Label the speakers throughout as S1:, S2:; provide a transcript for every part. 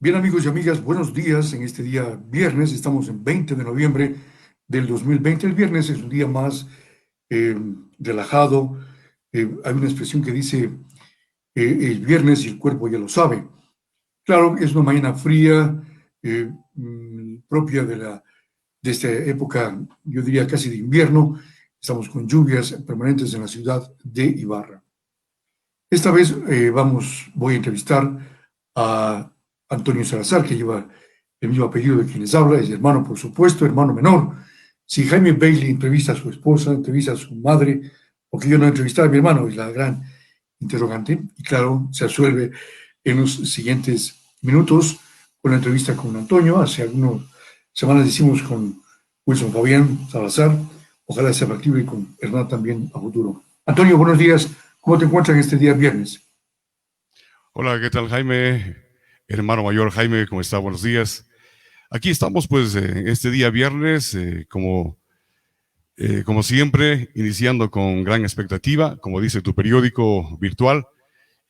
S1: Bien, amigos y amigas, buenos días. En este día viernes, estamos en 20 de noviembre del 2020. El viernes es un día más eh, relajado. Hay una expresión que dice, el viernes y el cuerpo ya lo sabe. Claro, es una mañana fría, propia de esta época, yo diría casi de invierno. Estamos con lluvias permanentes en la ciudad de Ibarra. Esta vez voy a entrevistar a Antonio Salazar, que lleva el mismo apellido de quien les habla, es hermano, por supuesto, hermano menor. Si Jaime Bailey entrevista a su esposa, entrevista a su madre, porque yo no entrevisté a mi hermano, es la gran interrogante. Y claro, se resuelve en los siguientes minutos con la entrevista con Antonio. Hace algunas semanas hicimos con Wilson Fabián Salazar. Ojalá sea factible con Hernán también a futuro. Antonio, buenos días. ¿Cómo te encuentras en este día viernes?
S2: Hola, ¿qué tal, Jaime? Hermano mayor Jaime, ¿cómo está? Buenos días. Aquí estamos, pues, este día viernes, como siempre, iniciando con gran expectativa, como dice tu periódico virtual,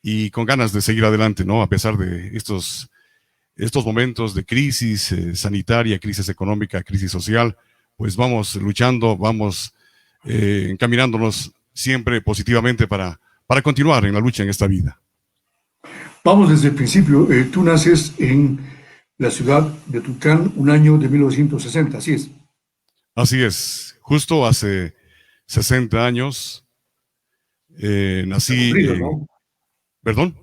S2: y con ganas de seguir adelante, ¿no? A pesar de estos momentos de crisis sanitaria, crisis económica, crisis social, pues vamos luchando, vamos encaminándonos siempre positivamente para continuar en la lucha en esta vida.
S1: Vamos desde el principio. Tú naces en la ciudad de Tulcán un año de 1960, así es.
S2: Así es, justo hace 60 años
S1: Ya
S2: nací
S1: cumplido, ¿no?
S2: perdón,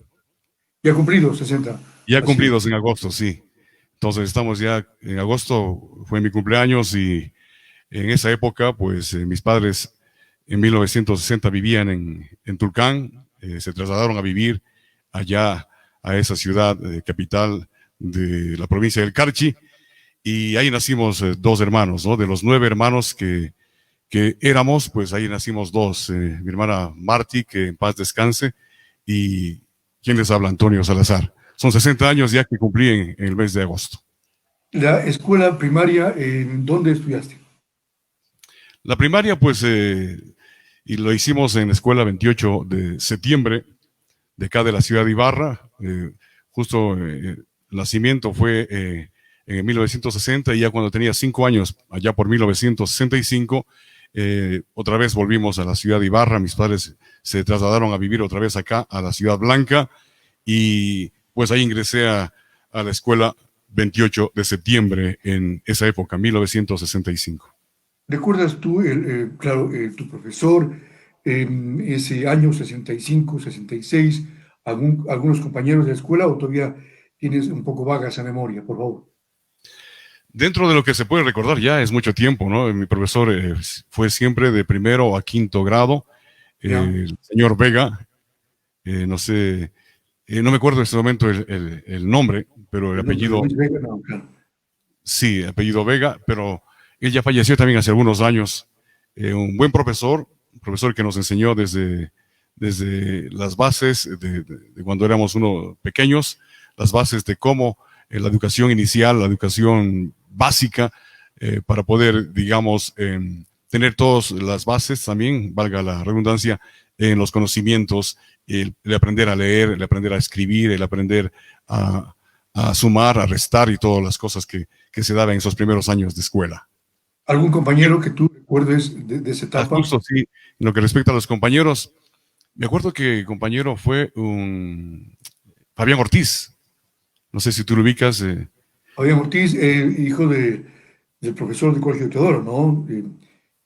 S1: Ya cumplido 60,
S2: ya
S1: así es.
S2: cumplidos en agosto, sí. Entonces estamos ya en agosto, fue mi cumpleaños y en esa época, pues mis padres en 1960 vivían en Tulcán, se trasladaron a vivir allá a esa ciudad capital de la provincia del Carchi y ahí nacimos dos hermanos, ¿no? De los 9 hermanos que éramos, pues ahí nacimos dos, mi hermana Marti, que en paz descanse, y quien les habla, Antonio Salazar. Son 60 años ya que cumplí en el mes de agosto.
S1: La escuela primaria, ¿en dónde estudiaste?
S2: La primaria, pues, y lo hicimos en la escuela 28 de septiembre, de acá de la ciudad de Ibarra. Justo el nacimiento fue en 1960 y ya cuando tenía 5 años, allá por 1965, otra vez volvimos a la ciudad de Ibarra. Mis padres se trasladaron a vivir otra vez acá, a la Ciudad Blanca, y pues ahí ingresé a la escuela 28 de septiembre en esa época, 1965.
S1: ¿Recuerdas tú, claro, tu profesor en ese año 65, 66, algunos compañeros de la escuela o todavía tienes un poco vaga esa memoria, por favor?
S2: Dentro de lo que se puede recordar ya es mucho tiempo, ¿no? Mi profesor fue siempre de primero a quinto grado,
S1: ¿Ya?
S2: el señor Vega, no sé, no me acuerdo en este momento el nombre, pero el
S1: El nombre de
S2: apellido,
S1: Luis Vega, no, claro.
S2: sí, apellido Vega, pero él ya falleció también hace algunos años. Un buen profesor, un profesor que nos enseñó desde las bases de cuando éramos unos pequeños, las bases de cómo la educación inicial, la educación básica, para poder, digamos, tener todas las bases también, valga la redundancia, en los conocimientos, el aprender a leer, el aprender a escribir, el aprender a, a sumar, a restar y todas las cosas que se daban en esos primeros años de escuela.
S1: ¿Algún compañero que tú recuerdes de esa etapa?
S2: Justo sí, en lo que respecta a los compañeros, me acuerdo que el compañero fue un Fabián Ortiz, no sé si tú lo ubicas.
S1: Fabián Ortiz, hijo del profesor del Colegio Teodoro, ¿no?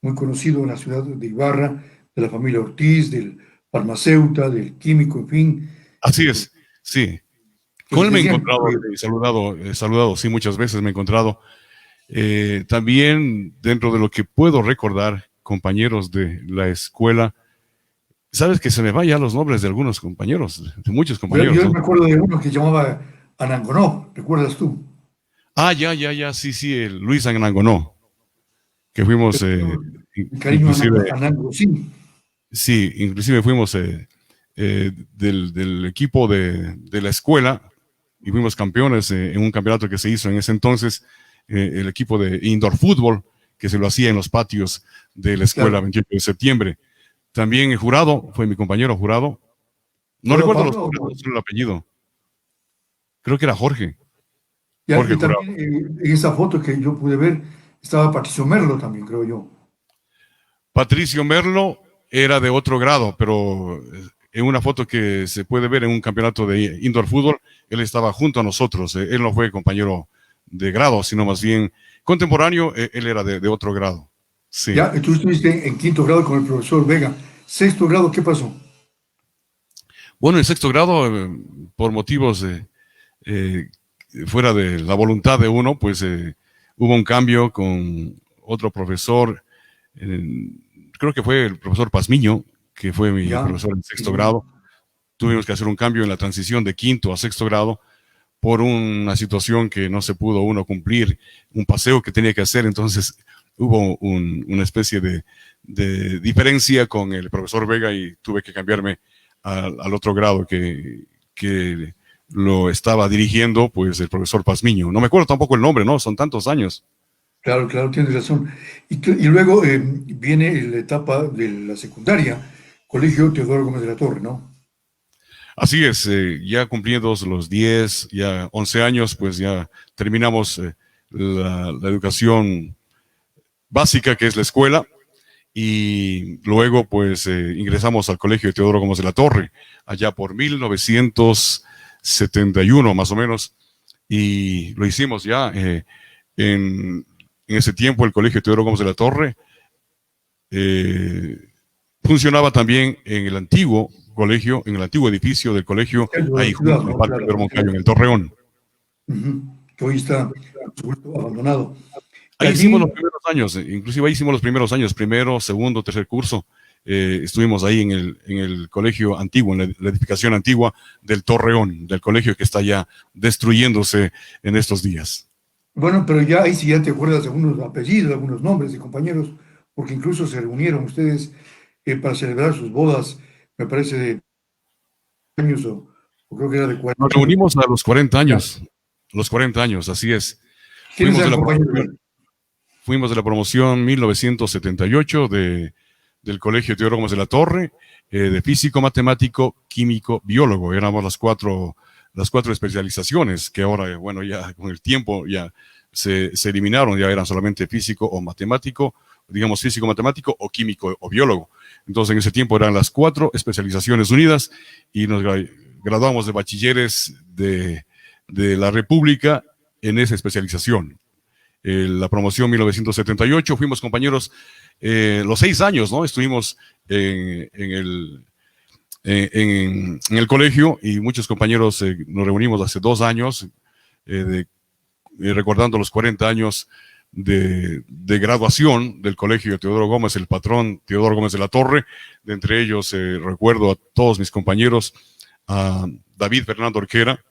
S1: Muy conocido en la ciudad de Ibarra, de la familia Ortiz, del farmacéutico, del químico, en fin,
S2: Así es, sí.
S1: que
S2: Con
S1: les
S2: él me he
S1: decían,
S2: encontrado, saludado, sí, muchas veces me he encontrado. También dentro de lo que puedo recordar, compañeros de la escuela, sabes que se me vayan los nombres de algunos compañeros, de muchos compañeros,
S1: yo
S2: ¿no?
S1: me acuerdo de uno que llamaba Anangonó, ¿recuerdas tú?
S2: Ah, ya, sí, sí, el Luis Anangonó, que fuimos,
S1: El cariño
S2: inclusive,
S1: Anango, sí,
S2: sí, inclusive fuimos del equipo de la escuela y fuimos campeones en un campeonato que se hizo en ese entonces, el equipo de indoor fútbol, que se lo hacía en los patios de la escuela
S1: claro.
S2: 28 de septiembre. También el jurado, fue mi compañero jurado. No
S1: ¿Jurado
S2: recuerdo los
S1: Pablo o no?
S2: el apellido. Creo que era Jorge.
S1: Ya,
S2: Jorge
S1: y
S2: Jurado.
S1: también en esa foto que yo pude ver estaba Patricio Merlo también, creo yo.
S2: Patricio Merlo era de otro grado, pero en una foto que se puede ver en un campeonato de indoor fútbol, él estaba junto a nosotros. Él no fue compañero de grado, sino más bien contemporáneo. Él era de otro grado. Sí.
S1: Ya, tú estuviste en quinto grado con el profesor Vega. Sexto grado, ¿qué pasó?
S2: Bueno, en sexto grado, por motivos eh, fuera de la voluntad de uno, pues hubo un cambio con otro profesor. eh, Creo que fue el profesor Pazmiño, que fue mi
S1: Ya,
S2: profesor en sexto
S1: sí,
S2: grado. Tuvimos que hacer un cambio en la transición de quinto a sexto grado por una situación que no se pudo uno cumplir, un paseo que tenía que hacer, entonces hubo una especie de diferencia con el profesor Vega y tuve que cambiarme al otro grado que lo estaba dirigiendo, pues el profesor Pazmiño. No me acuerdo tampoco el nombre, ¿no? Son tantos años.
S1: claro, claro, tienes razón. Y luego viene la etapa de la secundaria, Colegio Teodoro Gómez de la Torre, ¿no?
S2: Así es, ya cumplidos los 10, ya 11 años, pues ya terminamos la educación básica, que es la escuela, y luego pues ingresamos al Colegio de Teodoro Gómez de la Torre, allá por 1971 más o menos, y lo hicimos ya en ese tiempo. El Colegio de Teodoro Gómez de la Torre eh, funcionaba también en el antiguo colegio, en el antiguo edificio del colegio,
S1: Centro de
S2: ahí
S1: la ciudad,
S2: junto al
S1: ¿no?
S2: Parque
S1: Claro.
S2: Pedro Moncayo, en el Torreón.
S1: Ujú. Que hoy está, por supuesto, abandonado. Y
S2: Ahí hicimos los
S1: allí,
S2: primeros años, inclusive ahí hicimos los primeros años, primero, segundo, tercer curso. Estuvimos ahí en el colegio antiguo, en la edificación antigua del Torreón, del colegio que está ya destruyéndose en estos días.
S1: bueno, pero ya ahí sí ya te acuerdas de algunos apellidos, algunos nombres de compañeros, porque incluso se reunieron ustedes para celebrar sus bodas, me parece, de años o creo que era de
S2: Nos
S1: 40 años.
S2: reunimos a
S1: Ya.
S2: los 40 años, así es.
S1: ¿Quiénes
S2: Fuimos de
S1: eran
S2: la
S1: compañeros de
S2: promoción,
S1: él?
S2: fuimos de la promoción 1978 del Colegio Teodoro Gómez de la Torre, de físico, matemático, químico, biólogo. Éramos las cuatro especializaciones que ahora, bueno, ya con el tiempo ya se eliminaron, ya eran solamente físico o matemático, digamos físico, matemático o químico o biólogo. Entonces en ese tiempo eran las cuatro especializaciones unidas y nos graduamos de bachilleres de la República en esa especialización. La promoción 1978, fuimos compañeros los 6 años, ¿no? Estuvimos en el colegio y muchos compañeros nos reunimos hace 2 años recordando los 40 años de graduación del colegio de Teodoro Gómez, el patrón Teodoro Gómez de la Torre. De entre ellos recuerdo a todos mis compañeros, a David Fernando Orquera,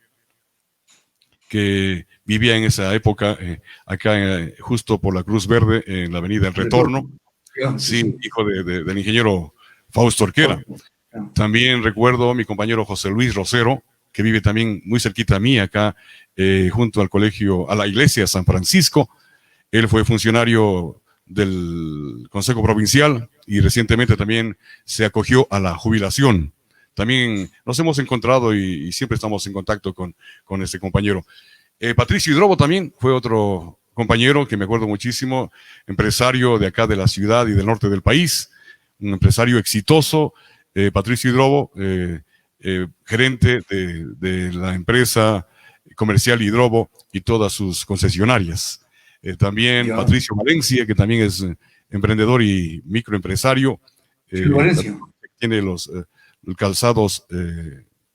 S2: que vivía en esa época acá justo por la Cruz Verde, en la avenida El
S1: El retorno.
S2: Retorno,
S1: Ya, sí,
S2: sí,
S1: sí.
S2: hijo del ingeniero Fausto Orquera.
S1: Ya.
S2: También recuerdo a mi compañero José Luis Rosero, que vive también muy cerquita a mí, acá junto al colegio, a la iglesia San Francisco. Él fue funcionario del Consejo Provincial y recientemente también se acogió a la jubilación. También nos hemos encontrado y siempre estamos en contacto con este compañero. Patricio Hidrobo también fue otro compañero que me acuerdo muchísimo, empresario de acá de la ciudad y del norte del país, un empresario exitoso. Patricio Hidrobo, gerente de la empresa comercial Hidrobo y todas sus concesionarias. También
S1: Ya.
S2: Patricio Valencia, que también es emprendedor y microempresario,
S1: Sí, Valencia.
S2: tiene los calzados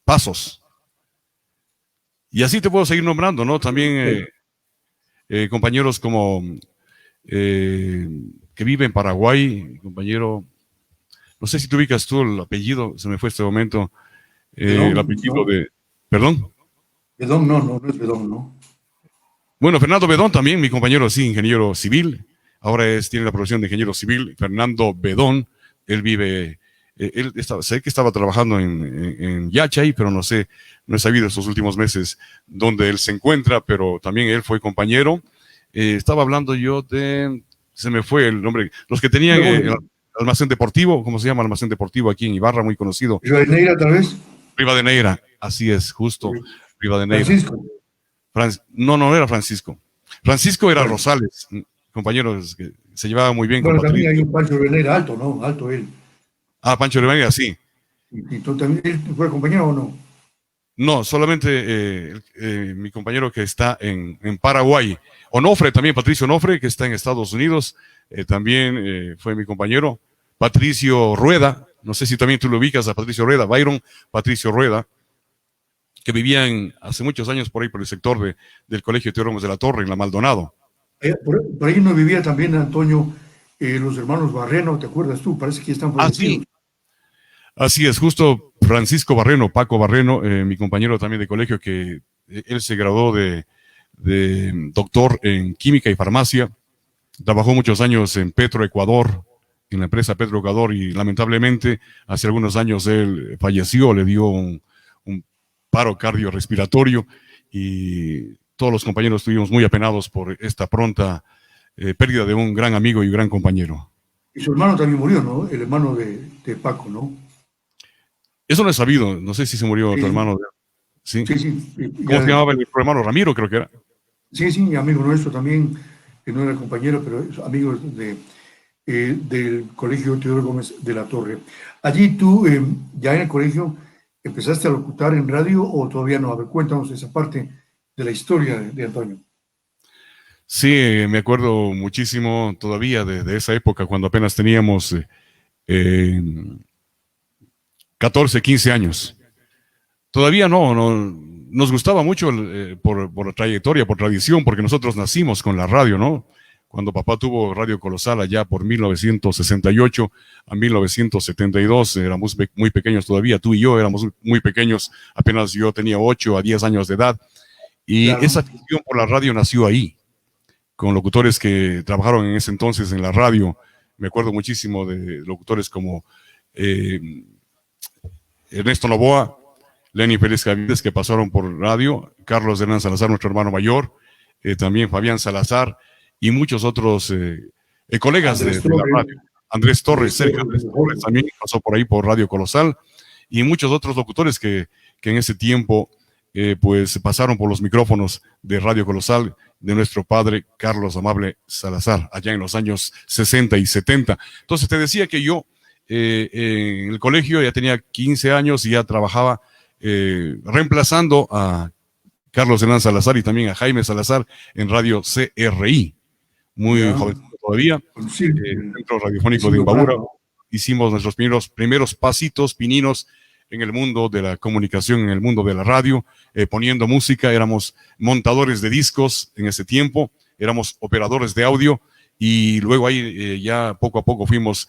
S2: Pasos. Y así te puedo seguir nombrando, ¿no? También compañeros como que vive en Paraguay, compañero, no sé si te ubicas tú el apellido, se me fue este momento, el
S1: Bedón,
S2: apellido
S1: ¿no?
S2: de, perdón.
S1: Bedón, no, no, no es Bedón, ¿no?
S2: Bueno, Fernando Bedón también, mi compañero, sí, ingeniero civil, ahora tiene la profesión de ingeniero civil. Fernando Bedón, él vive, sé que estaba trabajando en Yachay, pero no sé, no he sabido estos últimos meses dónde él se encuentra, pero también él fue compañero. Estaba hablando yo se me fue el nombre, los que tenían el almacén deportivo, ¿cómo se llama? Almacén deportivo aquí en Ibarra, muy conocido.
S1: Rivadeneira, tal vez.
S2: Rivadeneira, así es, justo, Rivadeneira.
S1: Francisco.
S2: No, no era Francisco. Francisco era
S1: Bueno,
S2: Rosales, compañeros que se llevaba muy bien con
S1: bueno, también hay
S2: Patricio.
S1: un Pancho Venera alto, ¿no? Alto él.
S2: Ah, Pancho Rivadeneira, sí.
S1: Y tú también, ¿él fue compañero o no?
S2: No, solamente mi compañero que está en Paraguay. Onofre también, Patricio Onofre, que está en Estados Unidos, también fue mi compañero. Patricio Rueda, no sé si también tú lo ubicas a Patricio Rueda, Byron Patricio Rueda, que vivía hace muchos años por ahí, por el sector del Colegio Teóramos de la Torre, en la Maldonado.
S1: Por ahí no vivía también, Antonio, los hermanos Barreno, ¿te acuerdas tú? Parece que ya están
S2: Ah,
S1: fallecidos.
S2: sí, así es, justo Francisco Barreno, Paco Barreno, mi compañero también de colegio, que él se graduó de doctor en química y farmacia. Trabajó muchos años en Petroecuador, en la empresa Petroecuador, y lamentablemente hace algunos años él falleció, le dio un paro cardiorrespiratorio, y todos los compañeros estuvimos muy apenados por esta pronta pérdida de un gran amigo y gran compañero.
S1: Y su hermano también murió, ¿no? El hermano de Paco, ¿no?
S2: Eso no he sabido, no sé si se murió tu
S1: Sí,
S2: hermano, ¿sí?
S1: sí, sí,
S2: ¿Cómo se
S1: ya,
S2: llamaba tu hermano? Ramiro, creo que era.
S1: sí, sí, amigo nuestro también, que no era compañero, pero es amigo del Colegio Teodoro Gómez de la Torre. Allí tú, ya en el colegio, ¿empezaste a locutar en radio o todavía no? A ver, cuéntanos esa parte de la historia de Antonio.
S2: Sí, me acuerdo muchísimo todavía de esa época, cuando apenas teníamos 14, 15 años. Todavía no, nos gustaba mucho por la trayectoria, por tradición, porque nosotros nacimos con la radio, ¿no? Cuando papá tuvo Radio Colosal allá por 1968 a 1972, éramos muy pequeños todavía, tú y yo éramos muy pequeños, apenas yo tenía 8 a 10 años de edad, y esa
S1: Claro,
S2: afición por la radio nació ahí, con locutores que trabajaron en ese entonces en la radio. Me acuerdo muchísimo de locutores como eh, Ernesto Novoa, Lenny Pérez Caviedes, que pasaron por radio, Carlos Hernán Salazar, nuestro hermano mayor, también Fabián Salazar y muchos otros colegas
S1: Andrés
S2: de la
S1: Torres,
S2: radio. Andrés Torres,
S1: Andrés
S2: Sergio
S1: Torres,
S2: Andrés Torres también pasó por ahí por Radio Colosal, y muchos otros locutores que en ese tiempo pues pasaron por los micrófonos de Radio Colosal de nuestro padre Carlos Amable Salazar, allá en los años 60 y 70. Entonces te decía que yo en el colegio ya tenía 15 años y ya trabajaba reemplazando a Carlos Hernán Salazar y también a Jaime Salazar en Radio CRI, muy
S1: ya,
S2: joven todavía,
S1: con sí,
S2: Centro Radiofónico de
S1: Silvio
S2: Imbabura.
S1: Blanco.
S2: Hicimos nuestros primeros pasitos, pininos, en el mundo de la comunicación, en el mundo de la radio, poniendo música. Éramos montadores de discos en ese tiempo, éramos operadores de audio, y luego ahí ya poco a poco fuimos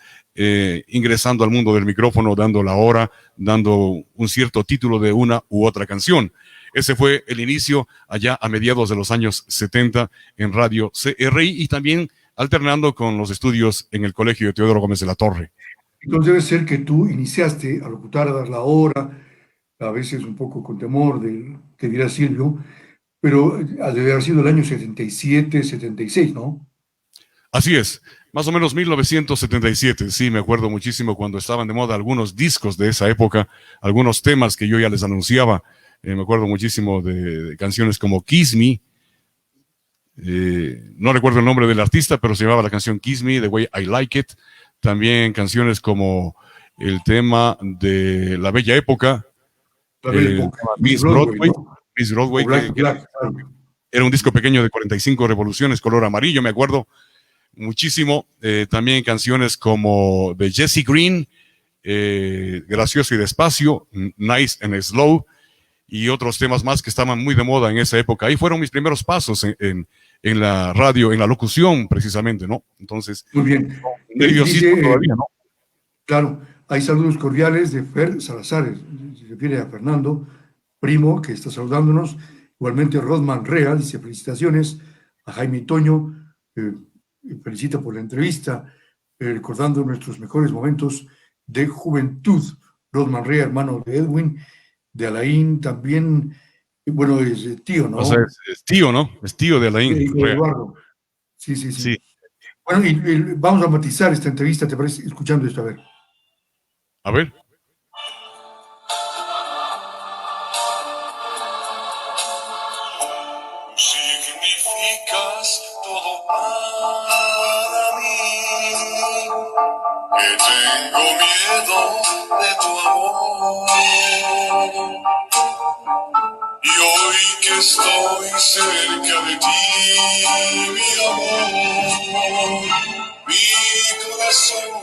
S2: ingresando al mundo del micrófono, dando la hora, dando un cierto título de una u otra canción. Ese fue el inicio allá a mediados de los años 70 en Radio CRI, y también alternando con los estudios en el Colegio de Teodoro Gómez de la Torre.
S1: Entonces debe ser que tú iniciaste a locutar, a dar la hora, a veces un poco con temor de que dirá Silvio, pero debe haber sido el año 77, 76, ¿no?
S2: Así es, más o menos 1977, sí, me acuerdo muchísimo cuando estaban de moda algunos discos de esa época, algunos temas que yo ya les anunciaba. Me acuerdo muchísimo de canciones como Kiss Me, no recuerdo el nombre del artista, pero se llamaba la canción Kiss Me, The Way I Like It. También canciones como el tema de La Bella Época,
S1: La Belle Époque, Miss
S2: Miss
S1: Broadway,
S2: Broadway,
S1: ¿no?
S2: Miss
S1: O
S2: Broadway,
S1: Black to Black, claro.
S2: era un disco pequeño de 45 revoluciones, color amarillo, me acuerdo muchísimo. También canciones como de Jesse Green, Gracioso y Despacio, Nice and Slow, y otros temas más que estaban muy de moda en esa época. Ahí fueron mis primeros pasos en la radio, en la locución precisamente, ¿no? Entonces,
S1: Muy bien.
S2: nerviosismo
S1: Dice,
S2: todavía, ¿no?
S1: claro, hay saludos cordiales de Fer Salazar, se refiere a Fernando, primo, que está saludándonos. Igualmente Rodman Rea dice felicitaciones a Jaime Toño, felicita por la entrevista, recordando nuestros mejores momentos de juventud. Rodman Rea, hermano de Edwin, de Alain también, bueno, es tío,
S2: O sea,
S1: ¿no?
S2: es tío, ¿no? Es tío de Alain
S1: Hijo de
S2: Rea.
S1: Eduardo. Sí, sí, sí.
S2: Sí.
S1: Bueno, y vamos a matizar esta entrevista, ¿te parece? Escuchando esto, a ver.
S2: A ver.
S3: que tengo miedo de tu amor. Y hoy que estoy cerca de ti, mi amor, mi corazón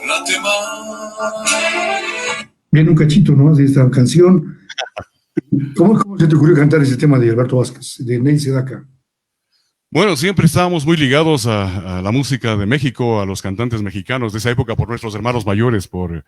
S3: late más.
S1: Bien, un cachito, ¿no?, de esta canción. ¿Cómo se te ocurrió cantar ese tema de Alberto Vázquez, de Ney Sedaka?
S2: Bueno, siempre estábamos muy ligados a la música de México, a los cantantes mexicanos de esa época, por nuestros hermanos mayores, por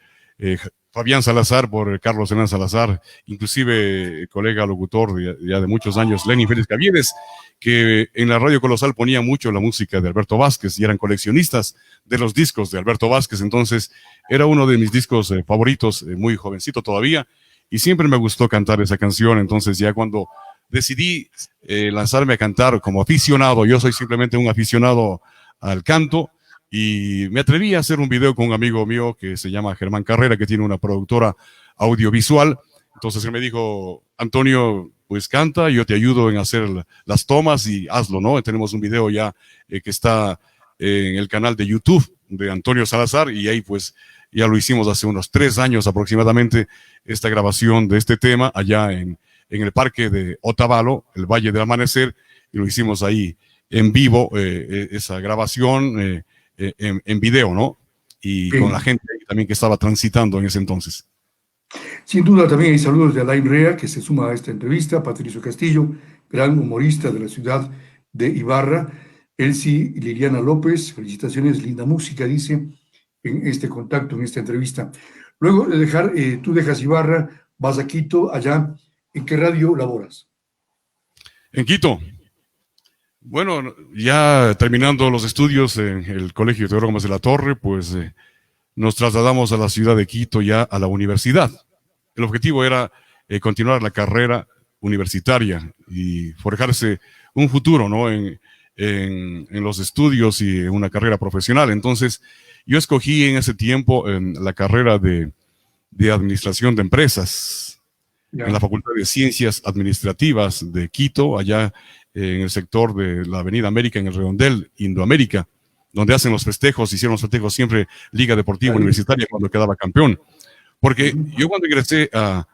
S2: Fabián Salazar, por Carlos Hernán Salazar, inclusive colega locutor ya de muchos años, Lenin Félix Caviedes, que en la Radio Colosal ponía mucho la música de Alberto Vázquez y eran coleccionistas de los discos de Alberto Vázquez. Entonces era uno de mis discos favoritos, muy jovencito todavía, y siempre me gustó cantar esa canción. Entonces ya cuando decidí lanzarme a cantar como aficionado, yo soy simplemente un aficionado al canto, y me atreví a hacer un video con un amigo mío que se llama Germán Carrera, que tiene una productora audiovisual. Entonces él me dijo: Antonio, pues canta, yo te ayudo en hacer las tomas y hazlo, ¿no? Tenemos un video ya que está en el canal de YouTube de Antonio Salazar, y ahí pues ya lo hicimos hace unos 3 años aproximadamente, esta grabación de este tema allá en el parque de Otavalo, el Valle del Amanecer, y lo hicimos ahí en vivo, esa grabación en video, ¿no? Y
S1: Bien.
S2: con la gente también que estaba transitando en ese entonces.
S1: Sin duda también hay saludos de Alain Rea, que se suma a esta entrevista, Patricio Castillo, gran humorista de la ciudad de Ibarra, Elsie Liliana López, felicitaciones, linda música, dice, en este contacto, en esta entrevista. Luego de dejar, tú dejas Ibarra, vas a Quito, allá, ¿en qué radio laboras?
S2: En Quito. Bueno, ya terminando los estudios en el Colegio Teodoro Gómez de la Torre, pues nos trasladamos a la ciudad de Quito, ya a la universidad. El objetivo era continuar la carrera universitaria y forjarse un futuro, ¿no?, en los estudios y en una carrera profesional. Entonces, yo escogí en ese tiempo la carrera de Administración de Empresas en la Facultad de Ciencias Administrativas de Quito, allá en el sector de la Avenida América, en el redondel Indoamérica, donde hacen los festejos, hicieron los festejos siempre Liga Deportiva Universitaria cuando quedaba campeón. Porque yo cuando ingresé a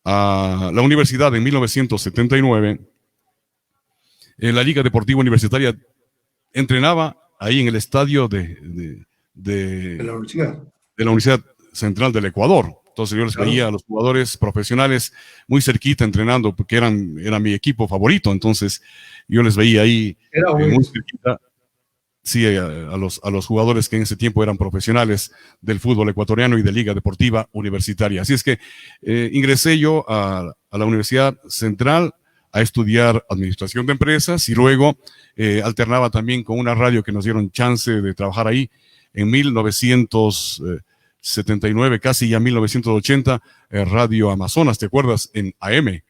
S2: la universidad en 1979, la Liga Deportiva Universitaria entrenaba ahí en el estadio de
S1: la universidad.
S2: De la Universidad Central del Ecuador. Entonces yo les veía a los jugadores profesionales muy cerquita entrenando, porque era mi equipo favorito. Entonces yo les veía ahí muy cerquita, sí, a los jugadores que en ese tiempo eran profesionales del fútbol ecuatoriano y de Liga Deportiva Universitaria. Así es que ingresé yo a la Universidad Central a estudiar Administración de Empresas, y luego alternaba también con una radio que nos dieron chance de trabajar ahí en 1979, casi ya 1980, Radio Amazonas, ¿te acuerdas? En AM,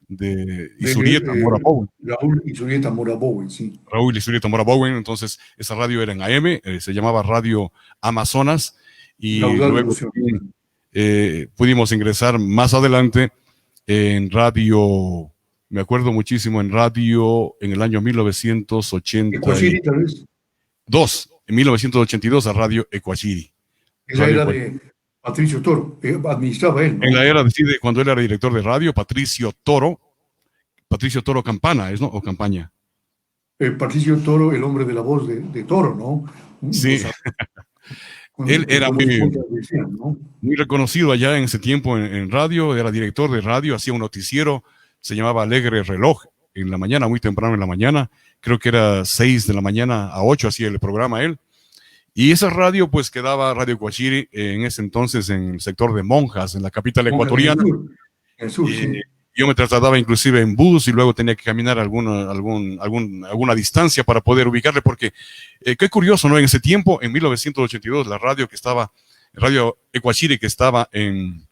S2: de Isurieta Mora Bowen.
S1: Raúl Isurieta Mora Bowen, sí.
S2: Raúl Isurieta Mora Bowen. Entonces, esa radio era en AM, se llamaba Radio Amazonas, y luego pudimos ingresar más adelante en radio, me acuerdo muchísimo, en radio en el año 1982, en 1982 a Radio Ecuachiri.
S1: Es la era de Patricio Toro, administraba él, ¿no?
S2: En la era de cuando él era director de radio, Patricio Toro Campana, ¿es, no? ¿O Campaña?
S1: Patricio Toro, el hombre de la voz de Toro, ¿no?
S2: Sí. Él era muy reconocido allá en ese tiempo en radio, era director de radio, hacía un noticiero, se llamaba Alegre Reloj, en la mañana, muy temprano en la mañana, creo que era 6 de la mañana a 8, hacía el programa él. Y esa radio pues quedaba, Radio Ecuachiri, en ese entonces en el sector de Monjas, en la capital ecuatoriana.
S1: En el sur, sí.
S2: Yo me trasladaba inclusive en bus y luego tenía que caminar alguna distancia para poder ubicarle, porque qué curioso, ¿no? En ese tiempo, en 1982, la radio Radio Ecuachiri, que estaba en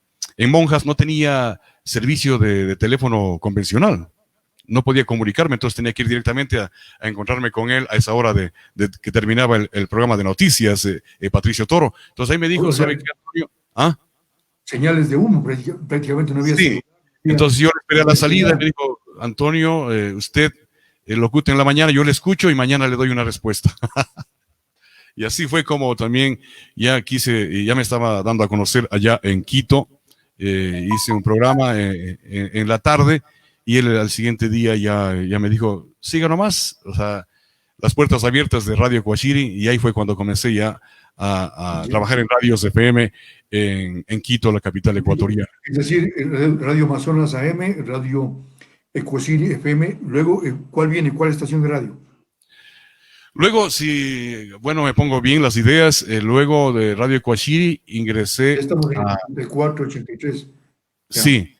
S2: Monjas, no tenía servicio de teléfono convencional. No podía comunicarme, entonces tenía que ir directamente a encontrarme con él a esa hora de que terminaba el programa de noticias, Patricio Toro. Entonces ahí me dijo, ¿sabe qué, Antonio? ¿Ah?
S1: Señales de humo, prácticamente no había.
S2: Sí. Entonces yo le esperé a la salida y me dijo, Antonio, usted locute en la mañana, yo le escucho y mañana le doy una respuesta. Y así fue como también ya me estaba dando a conocer allá en Quito. Hice un programa en la tarde y él al siguiente día ya me dijo, siga nomás, o sea, las puertas abiertas de Radio Coachiri, y ahí fue cuando comencé ya a trabajar en radios FM en Quito, la capital ecuatoriana.
S1: Es decir, Radio Amazonas AM, Radio Ecuaciri FM. Luego, ¿cuál viene? ¿Cuál estación de radio?
S2: Luego, me pongo bien las ideas, luego de Radio Ecuachiri ingresé
S1: Estamos en 84, 83.
S2: Sí,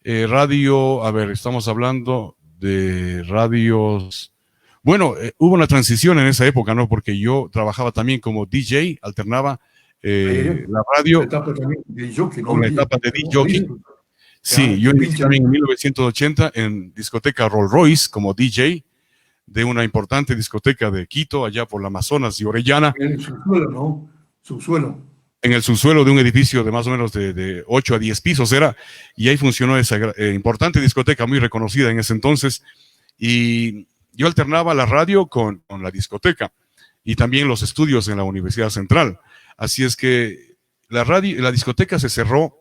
S2: estamos hablando de radios. Bueno, hubo una transición en esa época, ¿no? Porque yo trabajaba también como DJ, alternaba la radio
S1: la etapa también de jockey,
S2: con la etapa de DJ. Sí, yo inicié también en 1980 en discoteca Rolls Royce como DJ de una importante discoteca de Quito, allá por la Amazonas y Orellana.
S1: En el subsuelo, ¿no? Subsuelo.
S2: En el subsuelo de un edificio de más o menos de 8 a 10 pisos era, y ahí funcionó esa importante discoteca muy reconocida en ese entonces, y yo alternaba la radio con la discoteca y también los estudios en la Universidad Central. Así es que la discoteca se cerró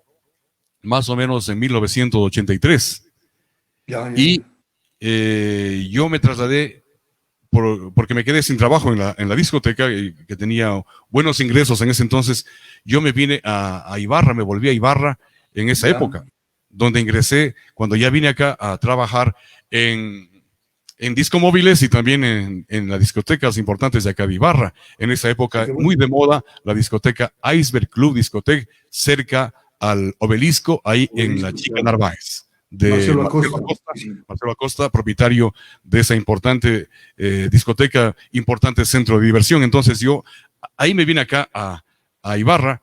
S2: más o menos en 1983. Y yo me trasladé porque me quedé sin trabajo en la discoteca, que tenía buenos ingresos en ese entonces. Yo me vine a Ibarra, me volví a Ibarra en esa época, donde ingresé cuando ya vine acá a trabajar en discomóviles y también en las discotecas importantes de acá de Ibarra. En esa época, muy de moda, la discoteca Iceberg Club Discoteca, cerca al Obelisco, ahí en la Chica Narváez. De Marcelo Acosta, propietario de esa importante discoteca, importante centro de diversión. Entonces yo ahí me vine acá a Ibarra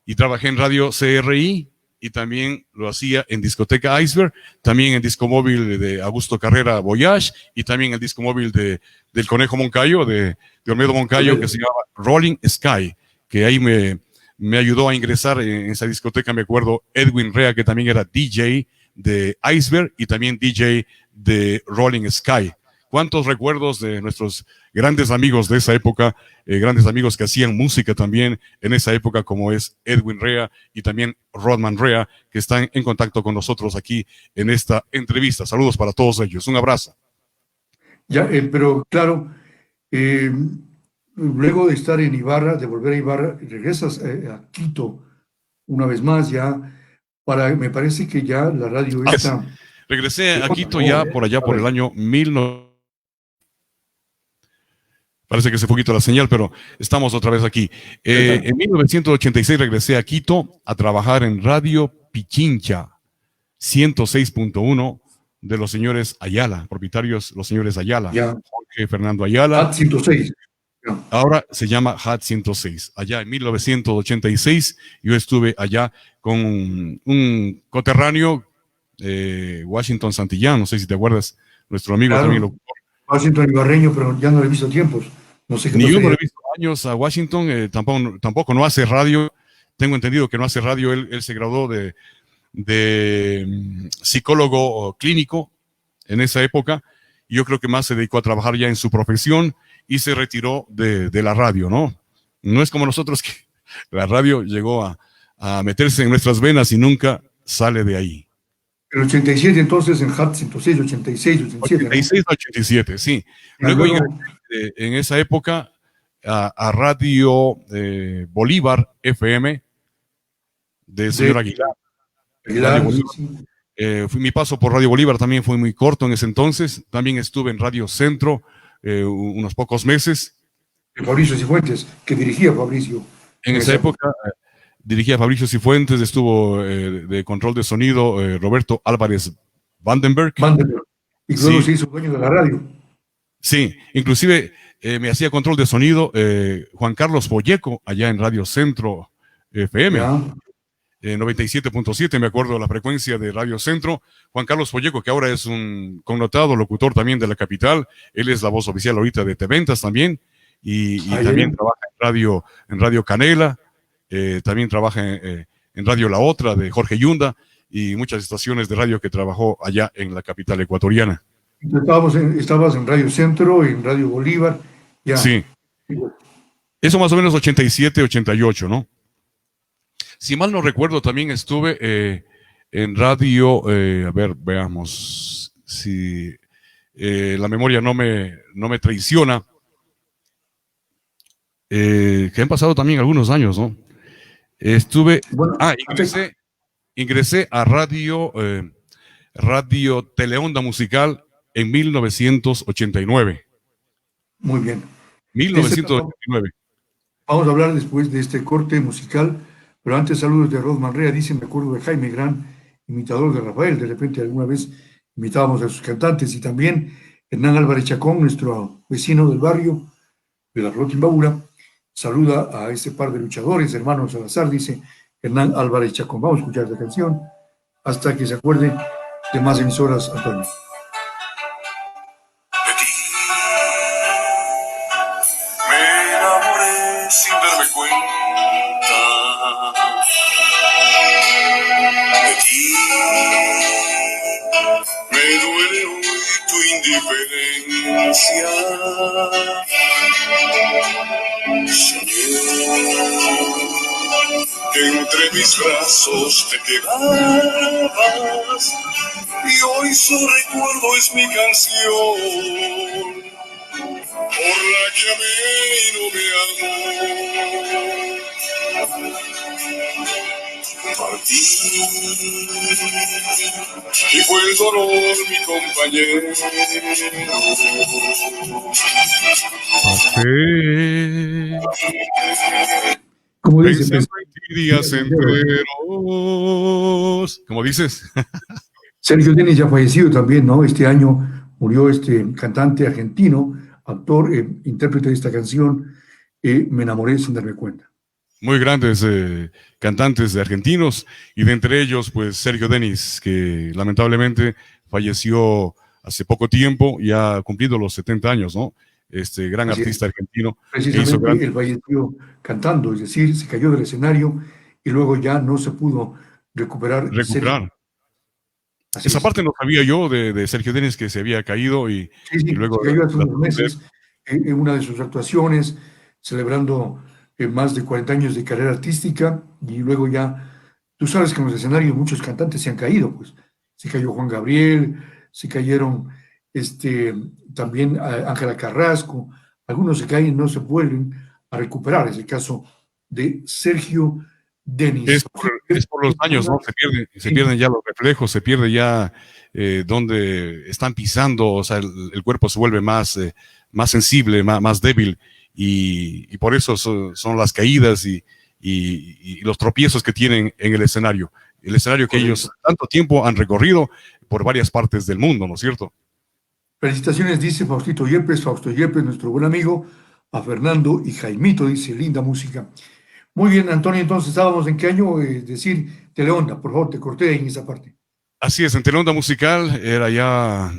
S2: y trabajé en Radio CRI y también lo hacía en discoteca Iceberg, también en discomóvil de Augusto Carrera Voyage y también el discomóvil del Conejo Moncayo, de Olmedo Moncayo, que se llama Rolling Sky, que ahí me ayudó a ingresar en esa discoteca. Me acuerdo Edwin Rea, que también era DJ de Iceberg y también DJ de Rolling Sky. ¿Cuántos recuerdos de nuestros grandes amigos de esa época, grandes amigos que hacían música también en esa época, como es Edwin Rea y también Rodman Rea, que están en contacto con nosotros aquí en esta entrevista? Saludos para todos ellos, un abrazo.
S1: Ya, pero claro, luego de estar en Ibarra, de volver a Ibarra, regresas a Quito una vez más ya. Me parece que ya la radio está.
S2: Regresé a Quito ya por allá por el año 1900. Parece que se fue poquito la señal, pero estamos otra vez aquí. En 1986 regresé a Quito a trabajar en Radio Pichincha 106.1 de los señores Ayala, propietarios los señores Ayala, Jorge Fernando Ayala.
S1: HAT 106.
S2: Ahora se llama HAT 106. Allá en 1986 yo estuve allá con un coterráneo, Washington Santillán, no sé si te acuerdas, nuestro amigo también.
S1: Washington ibarreño, pero ya no le he visto tiempos. No sé qué
S2: Ni yo no le he visto años a Washington, tampoco no hace radio. Tengo entendido que no hace radio. Él se graduó de psicólogo clínico en esa época. Y yo creo que más se dedicó a trabajar ya en su profesión y se retiró de la radio, ¿no? No es como nosotros, que la radio llegó a meterse en nuestras venas y nunca sale de ahí.
S1: En el 87 entonces en HAT 106, 86, 87.
S2: 86, 87, sí. Luego en esa época a Radio Bolívar FM del señor Aguilar. Mi paso por Radio Bolívar también fue muy corto en ese entonces. También estuve en Radio Centro unos pocos meses.
S1: Fabricio Cifuentes, que dirigía Fabricio.
S2: En esa época dirigía Fabricio Cifuentes, estuvo de control de sonido Roberto Álvarez Vandenberg.
S1: Y luego se hizo dueño de la radio.
S2: Sí, inclusive me hacía control de sonido Juan Carlos Folleco, allá en Radio Centro FM. 97.7, me acuerdo la frecuencia de Radio Centro. Juan Carlos Folleco, que ahora es un connotado locutor también de la capital. Él es la voz oficial ahorita de Teventas también. Y también trabaja en Radio Canela. También trabaja en Radio La Otra de Jorge Yunda y muchas estaciones de radio que trabajó allá en la capital ecuatoriana.
S1: Estabas en Radio Centro, en Radio Bolívar. Ya.
S2: Sí. Eso más o menos 87, 88, ¿no? Si mal no recuerdo, también estuve en radio, a ver, veamos si la memoria no me traiciona, que han pasado también algunos años, ¿no?
S1: Bueno,
S2: Ingresé a Radio Teleonda Musical en 1989.
S1: muy bien.
S2: 1989.
S1: Vamos a hablar después de este corte musical, pero antes saludos de Rod Manrea. Dice, me acuerdo de Jaime, gran imitador de Rafael. De repente alguna vez imitábamos a sus cantantes. Y también Hernán Álvarez Chacón, nuestro vecino del barrio de la Flor Timbabura, saluda a este par de luchadores, hermanos Salazar, dice Hernán Álvarez Chacón. Vamos a escuchar esta canción hasta que se acuerde de más emisoras, Antonio.
S3: Me enamoré sin darme cuenta de ti. Me duele hoy tu indiferencia. Soñé que entre mis brazos te quedabas y hoy su recuerdo es mi canción. Por la que amé y no me amó. Partí y fue el dolor mi compañero.
S1: Como dice,
S2: Pensando en ti días enteros. ¿Cómo dices?
S1: Sergio Denis ya fallecido también, ¿no? Este año murió este cantante argentino, autor, intérprete de esta canción, Me enamoré sin darme cuenta.
S2: Muy grandes cantantes argentinos, y de entre ellos, pues Sergio Denis, que lamentablemente falleció hace poco tiempo, ya cumplido los 70 años, ¿no? Este gran
S1: Así
S2: artista argentino.
S1: Precisamente él falleció cantando, es decir, se cayó del escenario y luego ya no se pudo recuperar.
S2: Esa parte no sabía yo de Sergio Denis, que se había caído y luego
S1: se cayó hace unos meses en una de sus actuaciones, celebrando más de 40 años de carrera artística, y luego ya, tú sabes que en los escenarios muchos cantantes se han caído, pues se cayó Juan Gabriel, se cayeron también Ángela Carrasco, algunos se caen y no se vuelven a recuperar. Es el caso de Sergio Denis.
S2: Es por los años, ¿no? Se pierden ya los reflejos, se pierde ya donde están pisando, o sea, el cuerpo se vuelve más sensible, más débil, y por eso son las caídas y los tropiezos que tienen en el escenario que ellos tanto tiempo han recorrido por varias partes del mundo, ¿no es cierto?
S1: Felicitaciones, dice Fausto Yepes, nuestro buen amigo, a Fernando y Jaimito, dice, linda música. Muy bien, Antonio, entonces estábamos en qué año, decir Teleonda, por favor, te corté ahí en esa parte.
S2: Así es, en Teleonda Musical era ya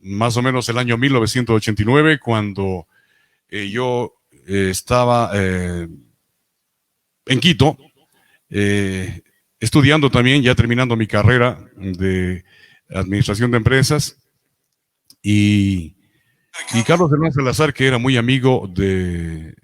S2: más o menos el año 1989, cuando yo estaba en Quito, estudiando también, ya terminando mi carrera de administración de empresas, y Carlos Hernán Salazar, que era muy amigo de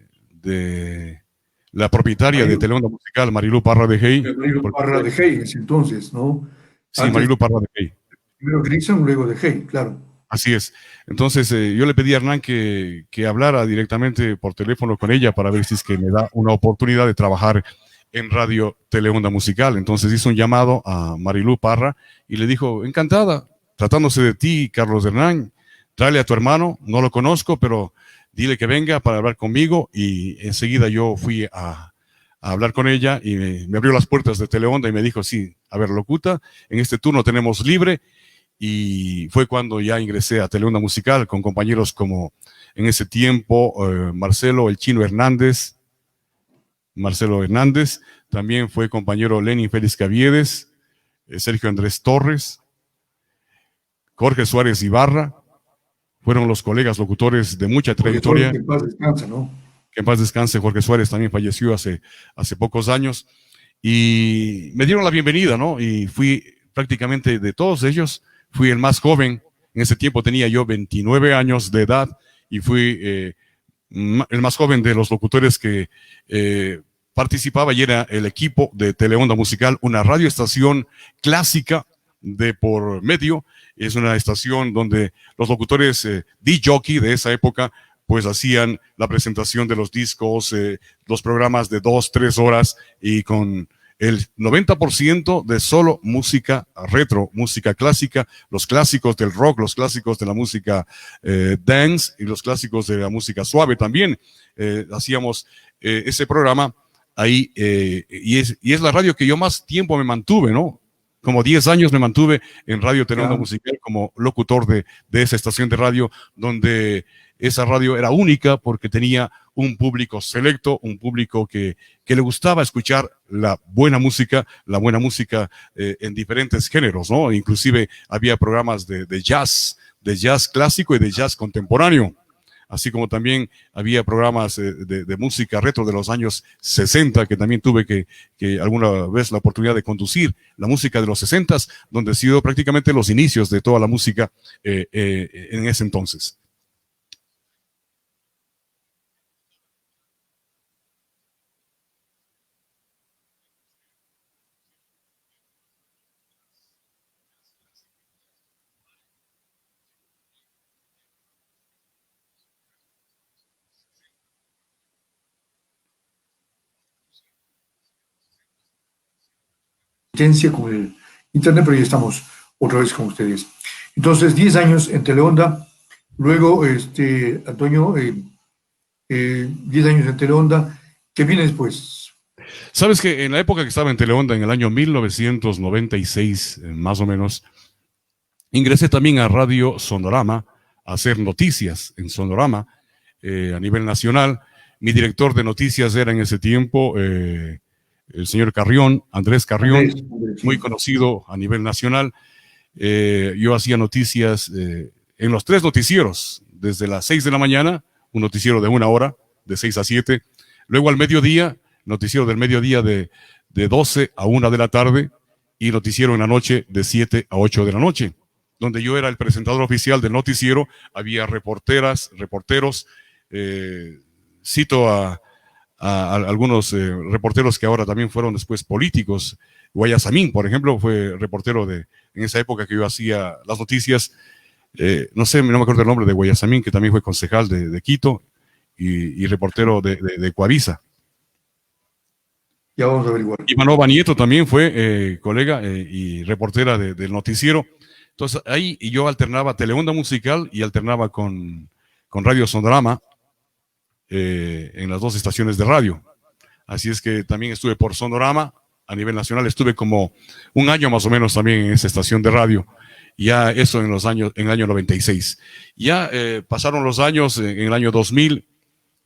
S2: la propietaria de Teleonda Musical, Marilú Parra de Hey.
S1: Marilú Parra de Hey, en ese entonces, ¿no?
S2: Sí, Marilú Parra de Hey.
S1: Primero Grixon, luego de Hey, claro.
S2: Así es. Entonces yo le pedí a Hernán que hablara directamente por teléfono con ella para ver si es que me da una oportunidad de trabajar en Radio Teleonda Musical. Entonces hizo un llamado a Marilú Parra y le dijo, encantada, tratándose de ti, Carlos Hernán, tráele a tu hermano, no lo conozco, pero dile que venga para hablar conmigo. Y enseguida yo fui a hablar con ella y me abrió las puertas de Teleonda y me dijo, sí, a ver, locuta, en este turno tenemos libre. Y fue cuando ya ingresé a Teleonda Musical con compañeros como en ese tiempo Marcelo el Chino Hernández, también fue compañero Lenin Félix Caviedes, Sergio Andrés Torres, Jorge Suárez Ibarra. Fueron los colegas locutores de mucha trayectoria.
S1: Que en paz descanse, ¿no?
S2: Que en paz descanse. Jorge Suárez también falleció hace pocos años. Y me dieron la bienvenida, ¿no? Y fui prácticamente de todos ellos, fui el más joven. En ese tiempo tenía yo 29 años de edad y fui el más joven de los locutores que participaba y era el equipo de Teleonda Musical, una radioestación clásica de por medio. Es una estación donde los locutores DJ de esa época pues hacían la presentación de los discos, los programas de 2-3 horas y con el 90% de solo música retro, música clásica, los clásicos del rock, los clásicos de la música dance y los clásicos de la música suave también. Hacíamos ese programa ahí y es la radio que yo más tiempo me mantuve, ¿no? Como 10 años me mantuve en Radio Teleonda Musical como locutor de esa estación de radio, donde esa radio era única porque tenía un público selecto, un público que le gustaba escuchar la buena música en diferentes géneros, ¿no? Inclusive había programas de jazz clásico y de jazz contemporáneo, así como también había programas de música retro de los años 60, que también tuve que alguna vez la oportunidad de conducir la música de los 60, donde ha sido prácticamente los inicios de toda la música en ese entonces.
S1: Con el internet, pero ya estamos otra vez con ustedes. Entonces, 10 años en Teleonda, luego, Antonio, 10 años en Teleonda, ¿qué viene después?
S2: Sabes que en la época que estaba en Teleonda, en el año 1996, más o menos, ingresé también a Radio Sonorama a hacer noticias en Sonorama a nivel nacional. Mi director de noticias era en ese tiempo el señor Carrión, Andrés Carrión, muy conocido a nivel nacional. Yo hacía noticias en los 3 noticieros, desde las 6 de la mañana, un noticiero de 1 hora, de 6 a 7. Luego al mediodía, noticiero del mediodía de 12 a 1 de la tarde y noticiero en la noche de 7 a 8 de la noche, donde yo era el presentador oficial del noticiero. Había reporteros, cito a algunos reporteros que ahora también fueron después políticos. Guayasamín, por ejemplo, fue reportero en esa época que yo hacía las noticias. No me acuerdo el nombre de Guayasamín, que también fue concejal de Quito y reportero de Coavisa.
S1: Ya vamos a averiguar.
S2: Y Manova Nieto también fue colega y reportera del noticiero. Entonces ahí yo alternaba Teleonda Musical y alternaba con Radio Sonorama en las 2 estaciones de radio. Así es que también estuve por Sonorama a nivel nacional, estuve como 1 año más o menos también en esa estación de radio, ya eso en el año 96. Ya pasaron los años, en el año 2000,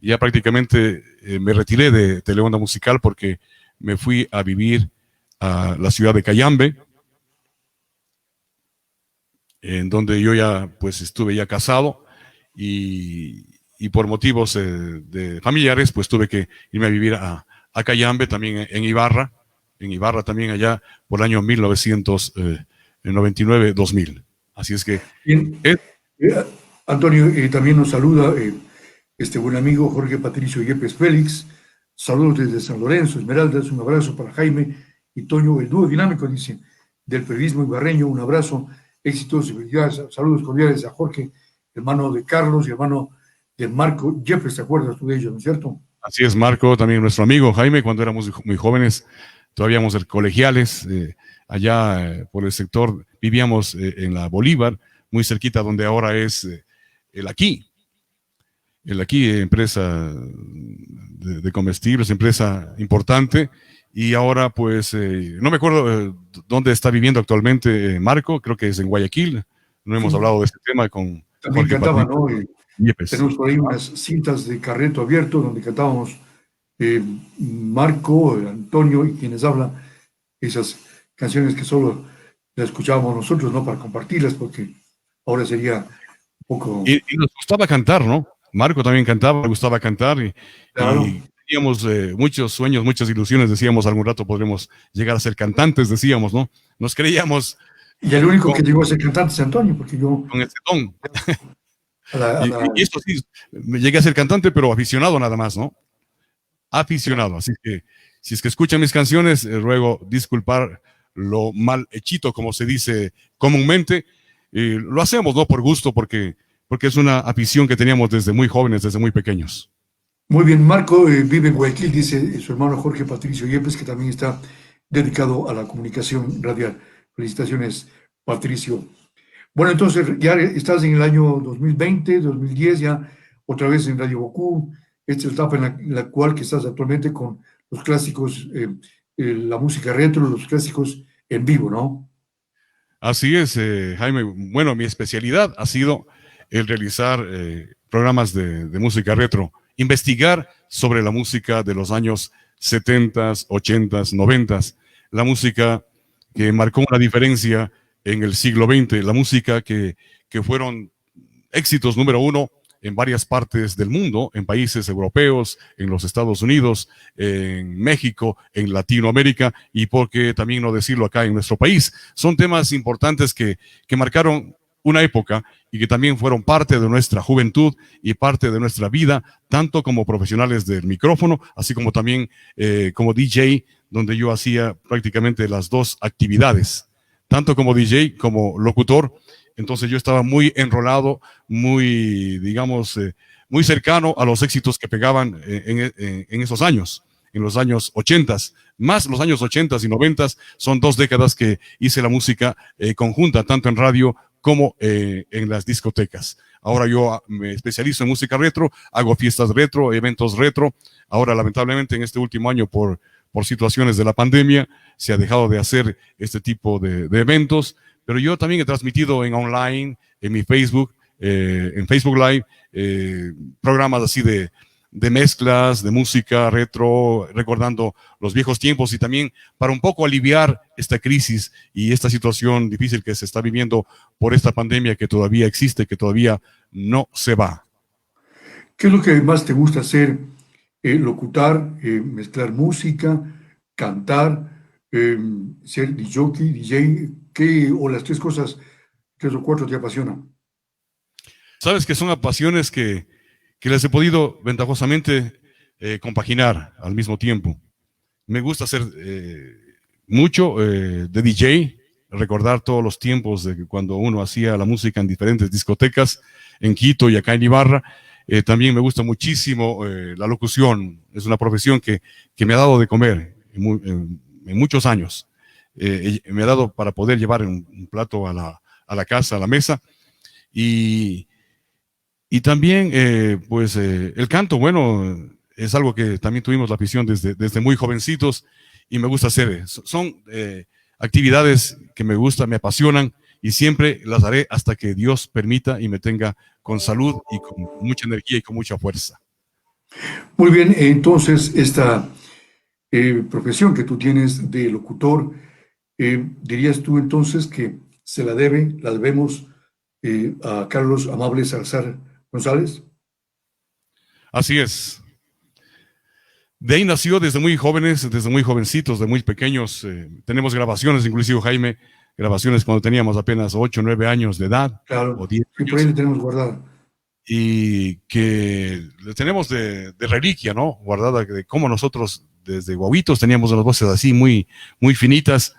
S2: ya prácticamente me retiré de Teleonda Musical porque me fui a vivir a la ciudad de Cayambe, en donde yo ya pues estuve ya casado y por motivos de familiares, pues tuve que irme a vivir a Cayambe, también en Ibarra también allá por el año 1999-2000. Así es que...
S1: Bien. Antonio, también nos saluda este buen amigo Jorge Patricio Yepes Félix. Saludos desde San Lorenzo, Esmeraldas. Un abrazo para Jaime y Toño, el dúo dinámico, dice, del periodismo ibarreño. Un abrazo, éxitos y felicidades. Saludos cordiales a Jorge, hermano de Carlos y hermano de Marco Yepes. ¿Te acuerdas tú de ellos, no es cierto?
S2: Así es, Marco, también nuestro amigo Jaime, cuando éramos muy jóvenes, todavía éramos colegiales, allá por el sector, vivíamos en la Bolívar, muy cerquita donde ahora es el Aquí, empresa de comestibles, empresa importante, y ahora pues, no me acuerdo dónde está viviendo actualmente Marco, creo que es en Guayaquil. No hemos hablado de este tema con
S1: también
S2: Jorge
S1: cantaba,
S2: Patricio.
S1: ¿no? Tenemos por ahí unas cintas de Carreto Abierto donde cantábamos Marco, Antonio y quienes hablan, esas canciones que solo las escuchábamos nosotros, ¿no? Para compartirlas, porque ahora sería un poco...
S2: Y nos gustaba cantar, ¿no? Marco también cantaba, le gustaba cantar
S1: Claro.
S2: y teníamos muchos sueños, muchas ilusiones, decíamos algún rato podremos llegar a ser cantantes, decíamos, ¿no? Nos creíamos...
S1: Y el único que llegó a ser cantante es Antonio, porque yo...
S2: Con ese don.
S1: a la-
S2: Y esto sí, me llegué a ser cantante, pero aficionado nada más, ¿no? Aficionado. Así que si es que escuchan mis canciones, ruego disculpar lo mal hechito, como se dice comúnmente. Lo hacemos, ¿no? Por gusto, porque es una afición que teníamos desde muy jóvenes, desde muy pequeños.
S1: Muy bien, Marco vive en Guayaquil, dice su hermano Jorge Patricio Yepes, que también está dedicado a la comunicación radial. Felicitaciones, Patricio. Bueno, entonces ya estás en el año 2020, 2010, ya otra vez en Radio Bocú. Esta es la etapa en la cual que estás actualmente con los clásicos, la música retro, los clásicos en vivo, ¿no?
S2: Así es, Jaime. Bueno, mi especialidad ha sido el realizar programas de música retro, investigar sobre la música de los años 70, 80, 90, la música que marcó una diferencia en el siglo XX, la música que fueron éxitos número uno en varias partes del mundo, en países europeos, en los Estados Unidos, en México, en Latinoamérica y por qué también no decirlo acá en nuestro país. Son temas importantes que marcaron una época y que también fueron parte de nuestra juventud y parte de nuestra vida, tanto como profesionales del micrófono, así como también como DJ, donde yo hacía prácticamente las dos actividades, tanto como DJ como locutor. Entonces yo estaba muy enrolado, muy, digamos, muy cercano a los éxitos que pegaban en esos años, en los años 80, más los años 80 y 90, son 2 décadas que hice la música conjunta, tanto en radio como en las discotecas. Ahora yo me especializo en música retro, hago fiestas retro, eventos retro. Ahora, lamentablemente, en este último año, por situaciones de la pandemia, se ha dejado de hacer este tipo de eventos. Pero yo también he transmitido en online, en mi Facebook, en Facebook Live, programas así de mezclas, de música retro, recordando los viejos tiempos y también para un poco aliviar esta crisis y esta situación difícil que se está viviendo por esta pandemia que todavía existe, que todavía no se va.
S1: ¿Qué es lo que más te gusta hacer? Locutar, mezclar música, cantar, eh, ser DJ, ¿qué, o las tres cosas, tres o cuatro te apasionan?
S2: Sabes que son pasiones que les he podido ventajosamente compaginar al mismo tiempo. Me gusta hacer mucho de DJ, recordar todos los tiempos de cuando uno hacía la música en diferentes discotecas, en Quito y acá en Ibarra. También me gusta muchísimo la locución. Es una profesión que me ha dado de comer en muchos años. Me ha dado para poder llevar un plato a la casa, a la mesa. Y también, pues, el canto, bueno, es algo que también tuvimos la afición desde muy jovencitos y me gusta hacer. Son actividades que me gustan, me apasionan y siempre las haré hasta que Dios permita y me tenga con salud y con mucha energía y con mucha fuerza.
S1: Muy bien, entonces esta profesión que tú tienes de locutor, dirías tú entonces que la debemos a Carlos Amable Salazar González.
S2: Así es. De ahí nació desde muy jóvenes, desde muy jovencitos, de muy pequeños. Tenemos grabaciones, inclusive Jaime, grabaciones cuando teníamos apenas 8 o 9 años de edad,
S1: Claro,
S2: o 10
S1: y por ahí
S2: años,
S1: le tenemos guardada.
S2: y que le tenemos de reliquia, ¿no? Guardada, de cómo nosotros desde guaguitos teníamos las voces así muy, muy finitas,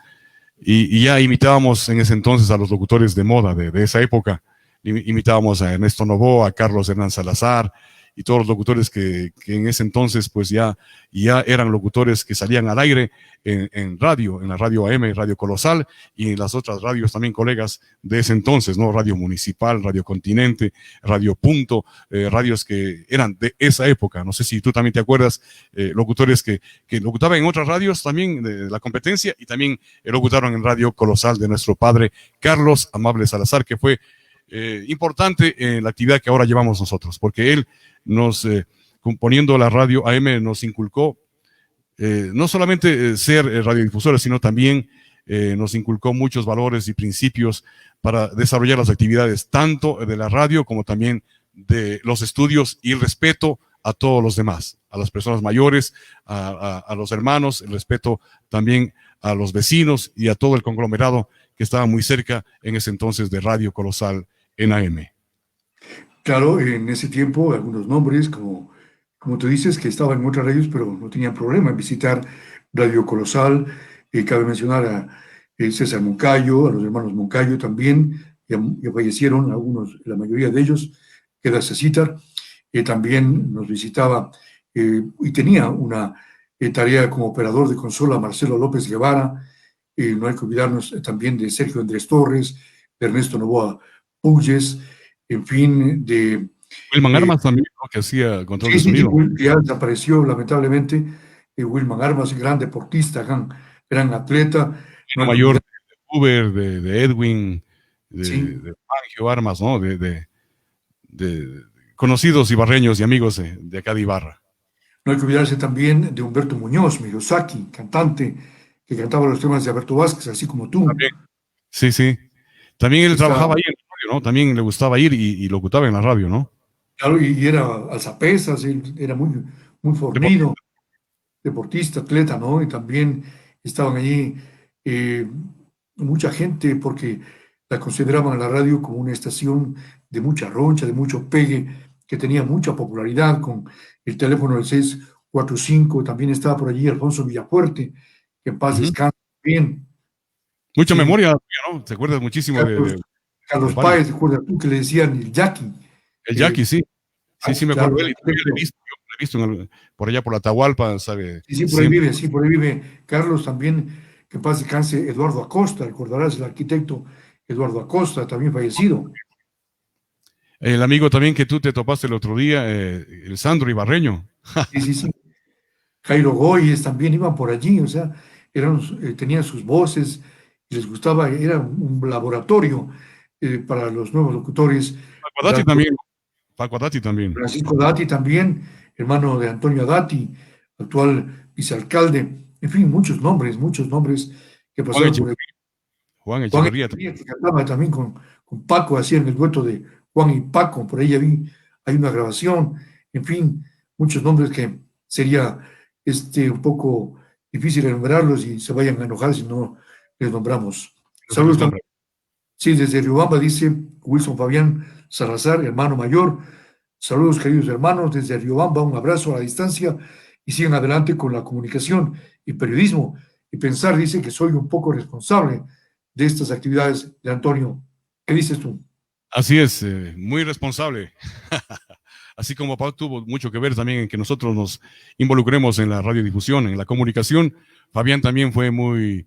S2: y ya imitábamos en ese entonces a los locutores de moda de esa época. Imitábamos a Ernesto Novoa, a Carlos Hernán Salazar y todos los locutores que en ese entonces pues ya eran locutores que salían al aire en radio, en la radio AM, Radio Colosal y en las otras radios también colegas de ese entonces, ¿no? Radio Municipal, Radio Continente, Radio Punto, radios que eran de esa época. No sé si tú también te acuerdas, locutores que locutaban en otras radios también de la competencia y también locutaron en Radio Colosal de nuestro padre Carlos Amable Salazar, que fue importante en la actividad que ahora llevamos nosotros, porque él componiendo la radio AM, nos inculcó no solamente ser radiodifusores, sino también nos inculcó muchos valores y principios para desarrollar las actividades, tanto de la radio como también de los estudios y el respeto a todos los demás, a las personas mayores, a los hermanos, el respeto también a los vecinos y a todo el conglomerado que estaba muy cerca en ese entonces de Radio Colosal en AM.
S1: Claro, en ese tiempo algunos nombres, como tú dices, que estaban en otras radios, pero no tenían problema en visitar Radio Colosal. Cabe mencionar a César Moncayo, a los hermanos Moncayo también, ya fallecieron algunos, la mayoría de ellos, queda Cecitar. También nos visitaba y tenía una tarea como operador de consola Marcelo López Guevara. No hay que olvidarnos también de Sergio Andrés Torres, de Ernesto Novoa Puyes, en fin, de...
S2: Wilman
S1: eh,
S2: Armas también, ¿no? Que hacía control
S1: sí,
S2: de
S1: sí, sí,
S2: sonido.
S1: ya desapareció lamentablemente. Wilman Armas, gran deportista, gran atleta. No hay que
S2: Mayor
S1: olvidar,
S2: de Uber, de Edwin,
S1: sí,
S2: de Fangio Armas, ¿no? De conocidos ibarreños y amigos de acá de Ibarra.
S1: no hay que olvidarse también de Humberto Muñoz, Miyosaki, cantante, que cantaba los temas de Alberto Vázquez, así como tú.
S2: También. Sí, sí. También él
S1: Está,
S2: trabajaba ahí en la radio, ¿no? También le gustaba ir y locutaba en la radio, ¿no?
S1: claro, y era alzapesas, él era muy fornido, deportista, atleta, ¿no? Y también estaban allí eh, mucha gente porque la consideraban a la radio como una estación de mucha roncha, de mucho pegue, que tenía mucha popularidad con el teléfono del 645. También estaba por allí Alfonso Villafuerte, que en paz
S2: Ujú.
S1: descanse bien.
S2: Mucha
S1: Sí,
S2: memoria, ¿no? ¿Te acuerdas muchísimo
S1: Carlos,
S2: de
S1: Carlos
S2: varios?
S1: Páez, recuerda tú que le decían el Jackie.
S2: El
S1: Eh,
S2: Jackie, sí. Sí, sí, me acuerdo
S1: claro,
S2: de él. Y también le he visto, yo le he visto por allá por Atahualpa, ¿sabe?
S1: sí, sí, por ahí
S2: Siempre.
S1: vive, sí, por ahí vive Carlos también, que en paz descanse Eduardo Acosta, recordarás el arquitecto Eduardo Acosta, también fallecido.
S2: El amigo también que tú te topaste el otro día, el Sandro Ibarreño.
S1: Sí, sí, sí. Jairo Goyes también iban por allí, o sea, tenían sus voces y les gustaba, era un laboratorio para los nuevos locutores.
S2: Paco Dati
S1: Tanto
S2: también. Paco Dati también.
S1: Francisco Dati también, hermano de Antonio Dati, actual vicealcalde, en fin, muchos nombres que
S2: Juan
S1: pasaron por el...
S2: Echeverría. Juan
S1: Juan
S2: Echeverría también.
S1: Echeverría, que cantaba también con Paco, hacían el dueto de Juan y Paco, por ahí ya vi, hay una grabación, en fin, muchos nombres que sería un poco difícil enumerarlos y se vayan a enojar si no les nombramos.
S2: No se les
S1: Saludos también,
S2: nombra.
S1: sí, desde Riobamba dice Wilson Fabián Salazar, hermano mayor. Saludos, queridos hermanos, desde Riobamba, un abrazo a la distancia y sigan adelante con la comunicación y periodismo. Y pensar, dice que soy un poco responsable de estas actividades de Antonio. ¿Qué dices tú?
S2: Así es, muy responsable. Así como Pau tuvo mucho que ver también en que nosotros nos involucremos en la radiodifusión, en la comunicación, Fabián también fue muy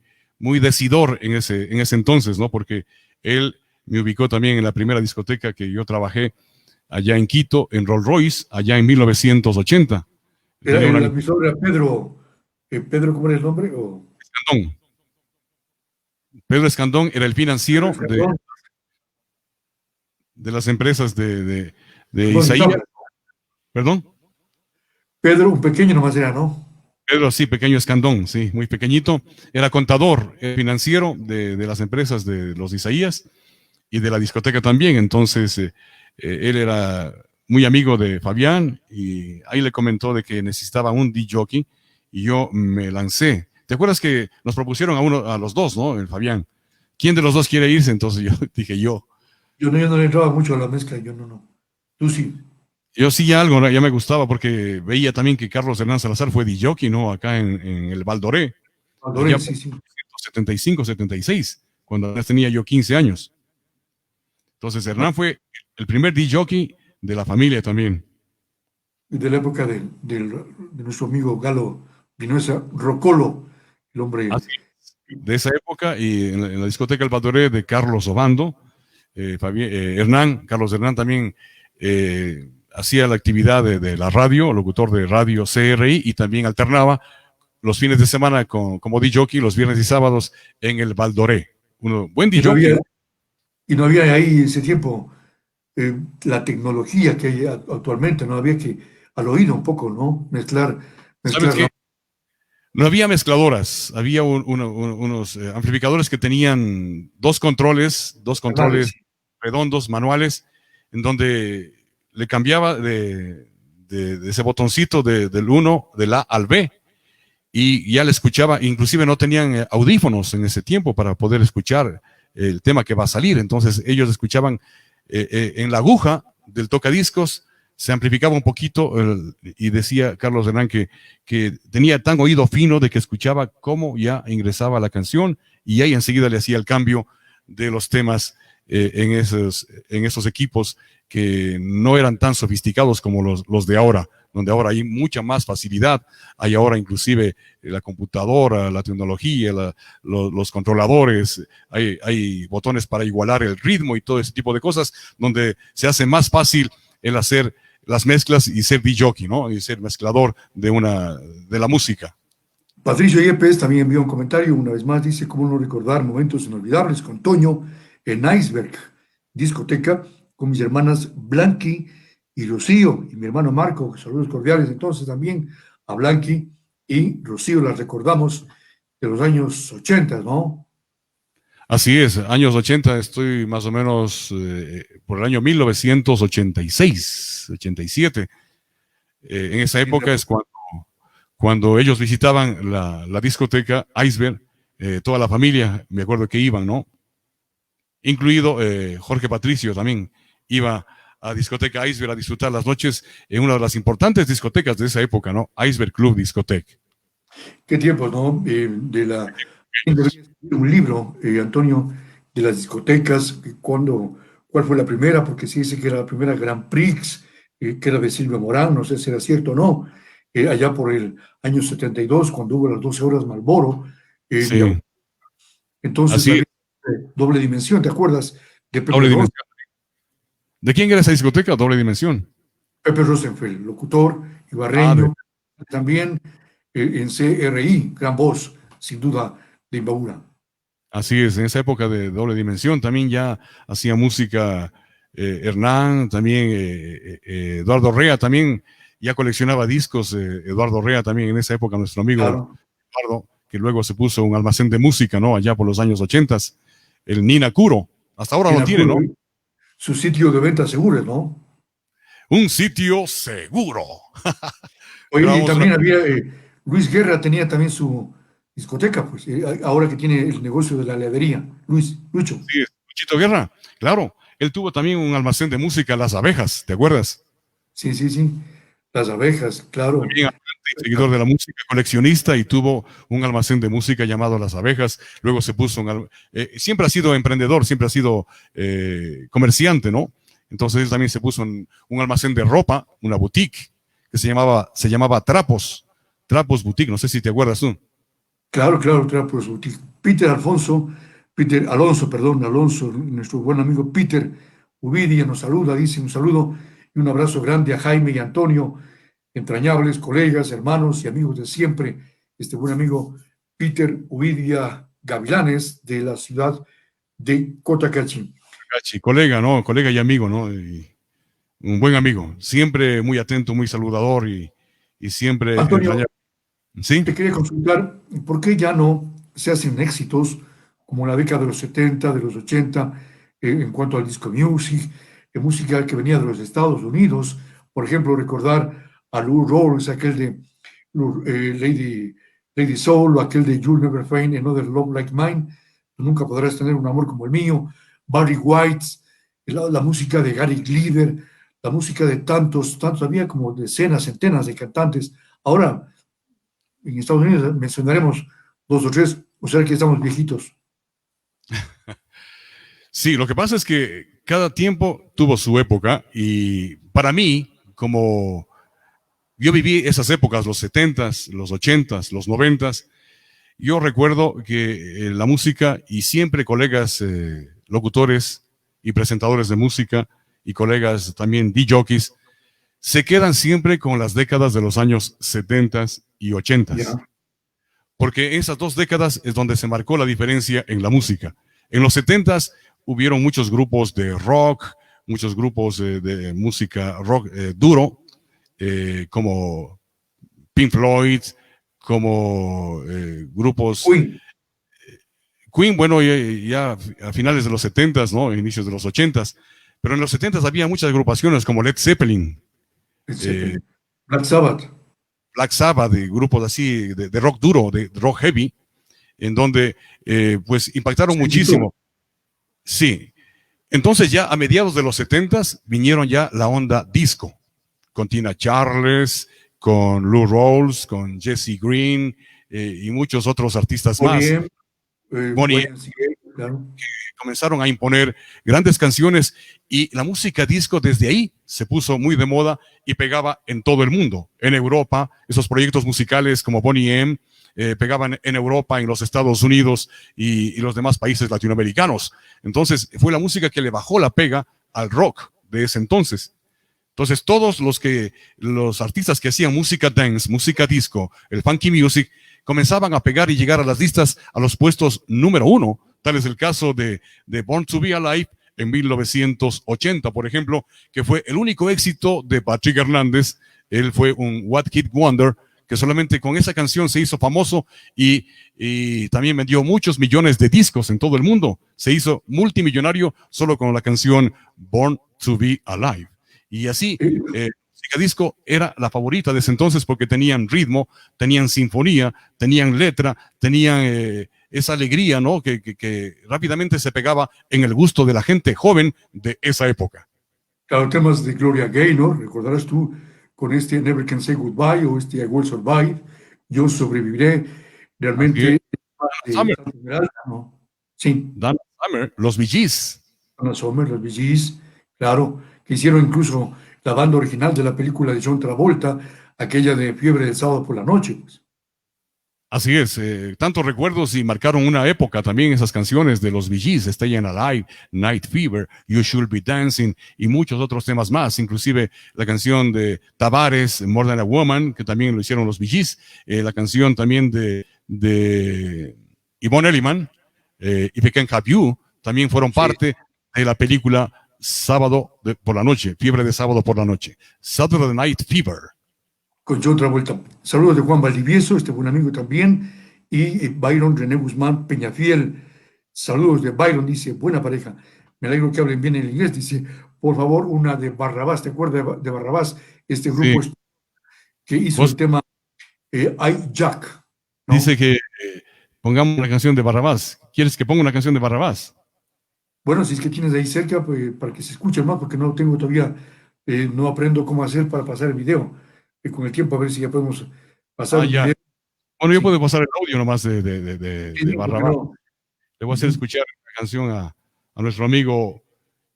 S2: decidor en ese entonces, ¿no? Porque él me ubicó también en la primera discoteca que yo trabajé allá en Quito, en Rolls Royce, allá en 1980.
S1: Era
S2: Tenía una
S1: el emisor era Pedro, Pedro, ¿cómo era el nombre? O
S2: Escandón. Pedro Escandón era el
S1: Pedro
S2: financiero
S1: Escandón,
S2: de las empresas de
S1: Escandón y
S2: Isaías,
S1: Tabla.
S2: perdón.
S1: Pedro, un pequeño nomás era, ¿no?
S2: Pedro, sí, pequeño Escandón, sí, muy pequeñito. Era contador financiero de las empresas de los Isaías y de la discoteca también. Entonces, él era muy amigo de Fabián y ahí le comentó de que necesitaba un DJ y yo me lancé. ¿Te acuerdas que nos propusieron a los dos, ¿no? El Fabián. ¿Quién de los dos quiere irse? Entonces yo dije yo.
S1: Yo no le entraba mucho a la mezcla, yo no. Tú sí.
S2: Yo sí algo, ¿no? Ya me gustaba porque veía también que Carlos Hernán Salazar fue DJ, ¿no? Acá en el Valdoré, allá
S1: Valoré,
S2: por
S1: sí, sí.
S2: 75, 76, cuando apenas tenía yo 15 años. Entonces Hernán fue el primer DJ de la familia también.
S1: Y de la época de nuestro amigo Galo Vinuesa, Rocolo, el hombre.
S2: Así, de esa época y en la discoteca El Valdoré de Carlos Obando, Hernán, Carlos Hernán también hacía la actividad de la radio, locutor de radio CRI y también alternaba los fines de semana como DJ los viernes y sábados en el Valdoré. Buen
S1: Y no
S2: DJ,
S1: había,
S2: ¿no?
S1: y no había ahí ese tiempo la tecnología que hay actualmente, no había que al oído un poco, ¿no?
S2: ¿Sabes
S1: Mezclar,
S2: qué?
S1: ¿no?
S2: No había mezcladoras, había unos amplificadores que tenían dos
S1: Canales.
S2: controles redondos, manuales, en donde le cambiaba de ese botoncito del 1, del A al B, y ya le escuchaba, inclusive no tenían audífonos en ese tiempo para poder escuchar el tema que va a salir, entonces ellos escuchaban en la aguja del tocadiscos se amplificaba un poquito y decía Carlos Hernán que tenía tan oído fino de que escuchaba cómo ya ingresaba la canción y ahí enseguida le hacía el cambio de los temas en esos equipos que no eran tan sofisticados como los de ahora, donde ahora hay mucha más facilidad, hay ahora inclusive la computadora, la tecnología, los controladores, hay botones para igualar el ritmo y todo ese tipo de cosas, donde se hace más fácil el hacer las mezclas y ser DJ, ¿no? Y ser mezclador de la música.
S1: Patricio Yepes también envió un comentario, una vez más, dice, ¿cómo no recordar momentos inolvidables con Toño en Iceberg, discoteca, con mis hermanas Blanqui y Rocío, y mi hermano Marco, saludos cordiales entonces también a Blanqui y Rocío, las recordamos de los años 80, ¿no?
S2: Así es, años 80, estoy más o menos por el año 1986, 87. En esa época es cuando ellos visitaban la discoteca Iceberg, toda la familia, me acuerdo que iban, ¿no? Incluido Jorge Patricio también iba a discoteca Iceberg a disfrutar las noches en una de las importantes discotecas de esa época, ¿no? Iceberg Club Discoteca.
S1: Qué tiempos, ¿no? Debería escribir un libro, Antonio, de las discotecas, cuál fue la primera, porque se dice que era la primera Grand Prix, que era de Silvio Morán, no sé si era cierto o no, allá por el año 72, cuando hubo las 12 horas Marlboro.
S2: Sí.
S1: Entonces,
S2: Así,
S1: Doble Dimensión, ¿te acuerdas? De Pepe
S2: Doble Dimensión. ¿De quién era esa discoteca? Doble Dimensión.
S1: Pepe Rosenfeld, locutor, ibarreño, también en CRI, gran voz, sin duda, de Imbabura.
S2: Así es, en esa época de Doble Dimensión también ya hacía música Hernán, también Eduardo Rea también ya coleccionaba discos, Eduardo Rea también en esa época, nuestro amigo
S1: Claro.
S2: Eduardo, que luego se puso un almacén de música, ¿no? Allá por los años 80, el Nina Kuro, hasta ahora lo tiene, ¿no?
S1: Su sitio de ventas seguras, ¿no?
S2: Un sitio seguro.
S1: Oye, y también había, Luis Guerra tenía también su discoteca, pues, ahora que tiene el negocio de la heladería. Lucho.
S2: Sí, Luchito Guerra, claro. Él tuvo también un almacén de música, Las Abejas, ¿te acuerdas?
S1: Sí, sí, sí. Las Abejas, claro.
S2: También seguidor de la música, coleccionista, y tuvo un almacén de música llamado Las Abejas. Luego se puso siempre ha sido emprendedor, siempre ha sido comerciante, ¿no? Entonces él también se puso un almacén de ropa, una boutique, que se llamaba Trapos Boutique, no sé si te acuerdas tú.
S1: Claro, Trapos Boutique. Alonso, nuestro buen amigo Peter Uvidia nos saluda, dice un saludo y un abrazo grande a Jaime y Antonio, entrañables colegas, hermanos y amigos de siempre. Este buen amigo Peter Uvidia Gavilanes de la ciudad de Cotacachi.
S2: Colega, ¿no? Colega y amigo, ¿no? Y un buen amigo, siempre muy atento, muy saludador y siempre
S1: Antonio,
S2: entrañable. ¿Sí?
S1: te quería consultar, ¿por qué ya no se hacen éxitos como en la década de los 70, de los 80, en cuanto al disco music, música que venía de los Estados Unidos? Por ejemplo, recordar a Lou Rawls, aquel de Lady Soul, o aquel de You'll Never Find Another Love Like Mine, Tú nunca podrás tener un amor como el mío, Barry White, la música de Gary Glitter, la música de tantos, había como decenas, centenas de cantantes. Ahora, en Estados Unidos mencionaremos 2 o 3, o sea que estamos viejitos.
S2: Sí, lo que pasa es que cada tiempo tuvo su época y para mí, como yo viví esas épocas, los 70s, los 80s, los 90s, yo recuerdo que la música y siempre colegas locutores y presentadores de música y colegas también DJs se quedan siempre con las décadas de los años 70s y 80s.
S1: Yeah.
S2: Porque esas 2 décadas es donde se marcó la diferencia en la música. En los 70s hubieron muchos grupos de rock, muchos grupos de música rock duro, como Pink Floyd, como grupos... Queen, bueno, ya a finales de los 70s, ¿no? Inicios de los 80s. Pero en los 70s había muchas agrupaciones como Led Zeppelin.
S1: Black Sabbath.
S2: Black Sabbath, de grupos así, de rock duro, de rock heavy, en donde pues impactaron muchísimo. Sí, Entonces ya a mediados de los 70s vinieron ya la onda disco, con Tina Charles, con Lou Rawls, con Jesse Green y muchos otros artistas más.
S1: Bonnie M,
S2: Bonnie
S1: YMCA, claro.
S2: comenzaron a imponer grandes canciones y la música disco desde ahí se puso muy de moda y pegaba en todo el mundo. En Europa, esos proyectos musicales como Bonnie M pegaban en Europa, en los Estados Unidos y los demás países latinoamericanos. Entonces fue la música que le bajó la pega al rock de ese entonces. Entonces todos los artistas que hacían música dance, música disco, el funky music, comenzaban a pegar y llegar a las listas a los puestos número 1. Tal es el caso de Born to Be Alive en 1980, por ejemplo, que fue el único éxito de Patrick Hernández. Él fue un What Kid Wonder, que solamente con esa canción se hizo famoso y también vendió muchos millones de discos en todo el mundo. Se hizo multimillonario solo con la canción Born to Be Alive. Y así, música disco era la favorita de ese entonces porque tenían ritmo, tenían sinfonía, tenían letra, tenían esa alegría, ¿no? Que rápidamente se pegaba en el gusto de la gente joven de esa época.
S1: Claro, temas de Gloria Gaynor, recordarás tú con este Never Can Say Goodbye o este I Will Survive, Yo Sobreviviré, realmente
S2: Summer.
S1: ¿no? Sí.
S2: Donna Summer, los Bee Gees.
S1: Donna Summer, los Bee Gees, claro, que hicieron incluso la banda original de la película de John Travolta, aquella de Fiebre del Sábado por la Noche. Pues.
S2: Así es, tantos recuerdos y marcaron una época también esas canciones de los Bee Gees, Stayin' Alive, Night Fever, You Should Be Dancing y muchos otros temas más, inclusive la canción de Tavares, More Than a Woman, que también lo hicieron los Bee Gees, la canción también de Yvonne Elliman, If I Can Have You, también fueron parte de la película Sábado por la Noche, Fiebre de Sábado por la Noche, Saturday Night Fever.
S1: Con John Travolta. Saludos de Juan Valdivieso, este buen amigo también, y Byron René Guzmán Peñafiel. Saludos de Byron, dice, buena pareja. Me alegro que hablen bien el inglés, dice, por favor, una de Barrabás. ¿Te acuerdas de Barrabás? Este grupo que hizo el tema I Jack.
S2: ¿No? Dice que pongamos una canción de Barrabás. ¿Quieres que ponga una canción de Barrabás?
S1: Bueno, si es que tienes ahí cerca, pues, para que se escuche más, porque no tengo todavía, no aprendo cómo hacer para pasar el video. Con el tiempo a ver si ya podemos pasar el video.
S2: Bueno, yo puedo pasar el audio nomás de Barrabás.
S1: No.
S2: Le voy a hacer escuchar la canción a nuestro amigo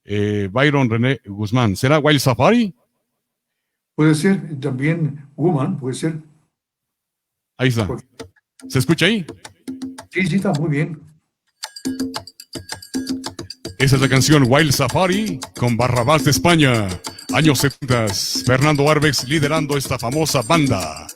S2: Byron René Guzmán. ¿Será Wild Safari?
S1: Puede ser también Woman, puede ser.
S2: Ahí está. ¿Se escucha ahí?
S1: Sí, está muy bien.
S2: Esa es la canción Wild Safari con Barrabás de España. Años 70, Fernando Arbex liderando esta famosa banda.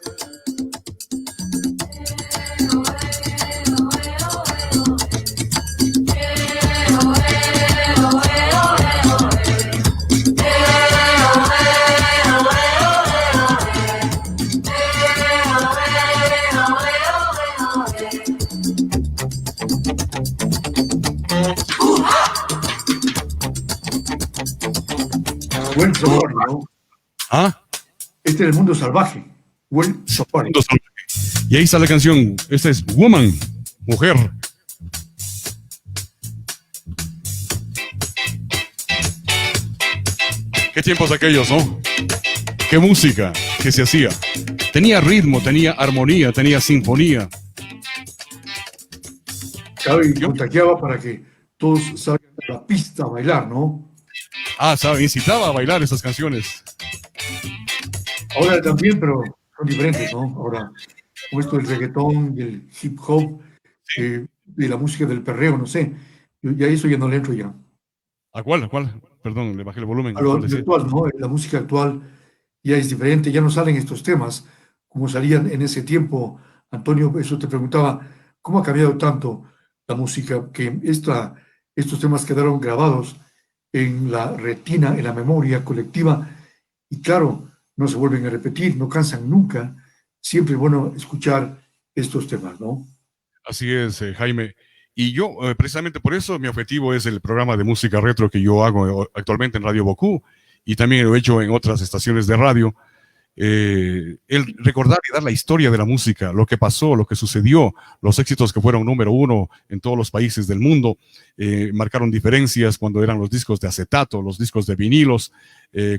S1: Buen Safari, ¿no?
S2: ¿Ah?
S1: Este es el mundo salvaje. Buen Safari.
S2: Y ahí está la canción. Esta es Woman, mujer. Qué tiempos aquellos, ¿no? Qué música que se hacía. Tenía ritmo, tenía armonía, tenía sinfonía.
S1: Claro, y contagiaba para que todos salgan a la pista a bailar, ¿no?
S2: ¿Sabe? Incitaba a bailar esas canciones.
S1: Ahora también, pero son diferentes, ¿no? Ahora, como esto del reggaetón, del hip hop, de la música del perreo, no sé. Yo ya eso ya no le entro ya.
S2: ¿A cuál? ¿A cuál? Perdón, le bajé el volumen.
S1: A lo actual, ¿no? La música actual ya es diferente, ya no salen estos temas como salían en ese tiempo. Antonio, eso te preguntaba, ¿cómo ha cambiado tanto la música que estos temas quedaron grabados en la retina, en la memoria colectiva, y claro, no se vuelven a repetir, no cansan nunca. Siempre es bueno escuchar estos temas, ¿no?
S2: Así es, Jaime. Y yo, precisamente por eso, mi objetivo es el programa de música retro que yo hago actualmente en Radio Bocú, y también lo he hecho en otras estaciones de radio. el recordar y dar la historia de la música, lo que pasó, lo que sucedió, los éxitos que fueron número uno en todos los países del mundo, marcaron diferencias cuando eran los discos de acetato, los discos de vinilos,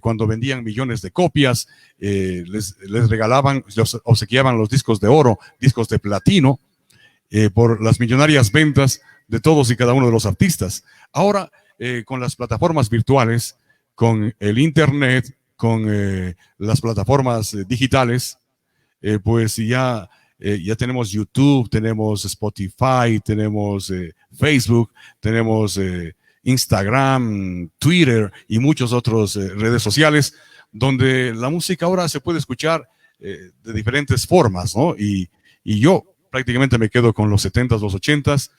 S2: cuando vendían millones de copias, les regalaban, les obsequiaban los discos de oro, discos de platino, por las millonarias ventas de todos y cada uno de los artistas. Ahora, con las plataformas virtuales, con el internet, con las plataformas digitales, pues ya tenemos YouTube, tenemos Spotify, tenemos Facebook, tenemos Instagram, Twitter y muchas otras redes sociales, donde la música ahora se puede escuchar de diferentes formas, ¿no? Y yo prácticamente me quedo con los 70s, los 80s,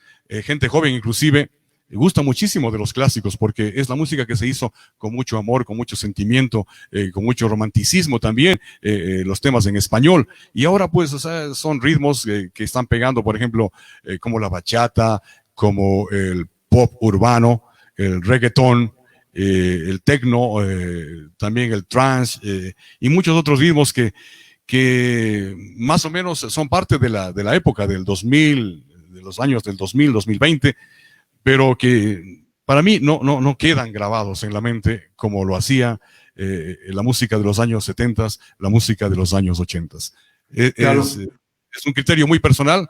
S2: gente joven inclusive, gusta muchísimo de los clásicos porque es la música que se hizo con mucho amor, con mucho sentimiento, con mucho romanticismo también, los temas en español. Y ahora pues, o sea, son ritmos que están pegando, por ejemplo, como la bachata, como el pop urbano, el reggaetón, el techno, también el trance, y muchos otros ritmos que más o menos son parte de la época del 2000, de los años del 2000, 2020, pero que para mí no quedan grabados en la mente como lo hacía la música de los años 70, la música de los años 80.
S1: Claro.
S2: Es un criterio muy personal,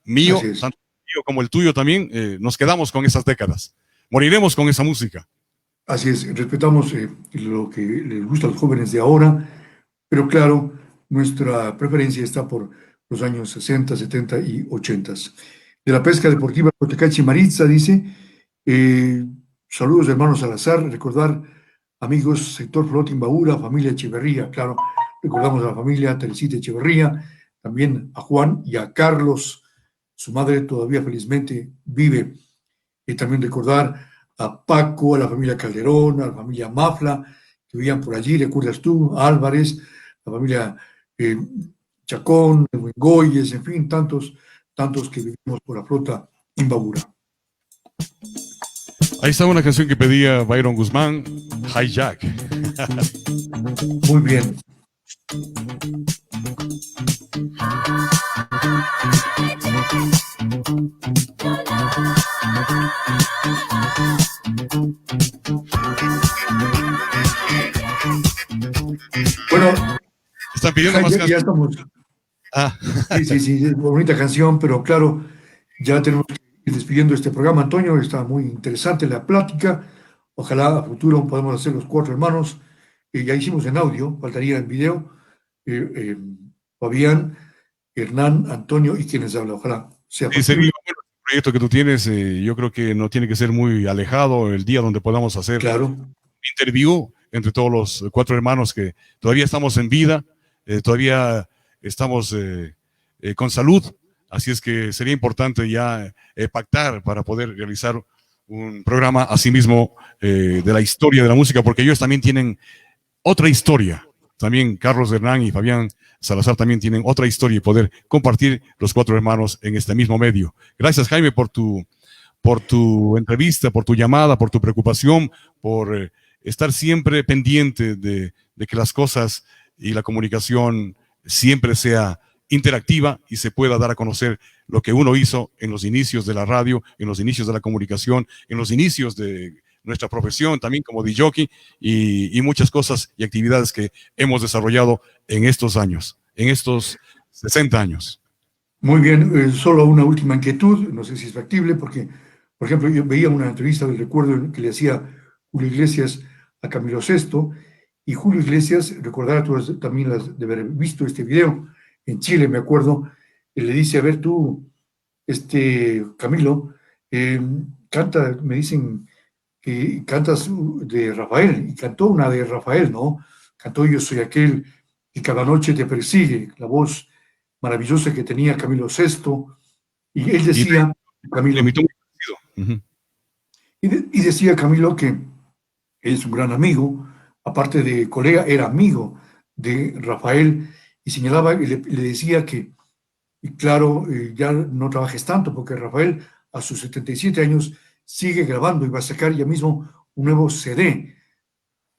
S2: mío,
S1: Así es.
S2: tanto mío como el tuyo también. Nos quedamos con esas décadas, moriremos con esa música.
S1: Así es, respetamos lo que les gusta a los jóvenes de ahora, pero claro, nuestra preferencia está por los años 60, 70 y 80. De la pesca deportiva Cotecachi Maritza dice, saludos hermanos Salazar, recordar amigos, sector Flotín Baura, familia Echeverría, claro, recordamos a la familia Teresita Echeverría, también a Juan y a Carlos, su madre todavía felizmente vive, y también recordar a Paco, a la familia Calderón, a la familia Mafla, que vivían por allí, recuerdas tú, a Álvarez, la familia Chacón, Goyes, en fin, tantos que vivimos por la flota Imbabura.
S2: Ahí está una canción que pedía Byron Guzmán, Hijack.
S1: Muy bien. Bueno,
S2: están pidiendo más
S1: ya estamos. Sí, bonita canción, pero claro, ya tenemos que ir despidiendo este programa, Antonio. Está muy interesante la plática. Ojalá a futuro podamos hacer los cuatro hermanos. Ya hicimos en audio, faltaría en video. Fabián, Hernán, Antonio y quienes hablan. Ojalá sea posible.
S2: Sería bueno el proyecto que tú tienes. Yo creo que no tiene que ser muy alejado el día donde podamos hacer un interview entre todos los cuatro hermanos que todavía estamos en vida, todavía estamos con salud. Así es que sería importante ya pactar para poder realizar un programa asimismo de la historia de la música, porque ellos también tienen otra historia. También Carlos Hernán y Fabián Salazar también tienen otra historia y poder compartir los cuatro hermanos en este mismo medio. Gracias, Jaime, por tu entrevista, por tu llamada, por tu preocupación, por estar siempre pendiente de que las cosas y la comunicación siempre sea interactiva y se pueda dar a conocer lo que uno hizo en los inicios de la radio, en los inicios de la comunicación, en los inicios de nuestra profesión también como DJ y muchas cosas y actividades que hemos desarrollado en estos años, en estos 60 años.
S1: Muy bien, solo una última inquietud, no sé si es factible, porque, por ejemplo, yo veía una entrevista del recuerdo que le hacía Julio Iglesias a Camilo Sesto, y Julio Iglesias, recordará tú también de haber visto este video, en Chile me acuerdo, le dice, a ver tú, Camilo, canta, me dicen que cantas de Rafael, y cantó una de Rafael, ¿no? Cantó Yo soy aquel que cada noche te persigue, la voz maravillosa que tenía Camilo Sesto, y él decía, Camilo, y decía Camilo que él es un gran amigo, aparte de colega, era amigo de Rafael, y señalaba y le decía que, y claro, ya no trabajes tanto, porque Rafael a sus 77 años sigue grabando y va a sacar ya mismo un nuevo CD,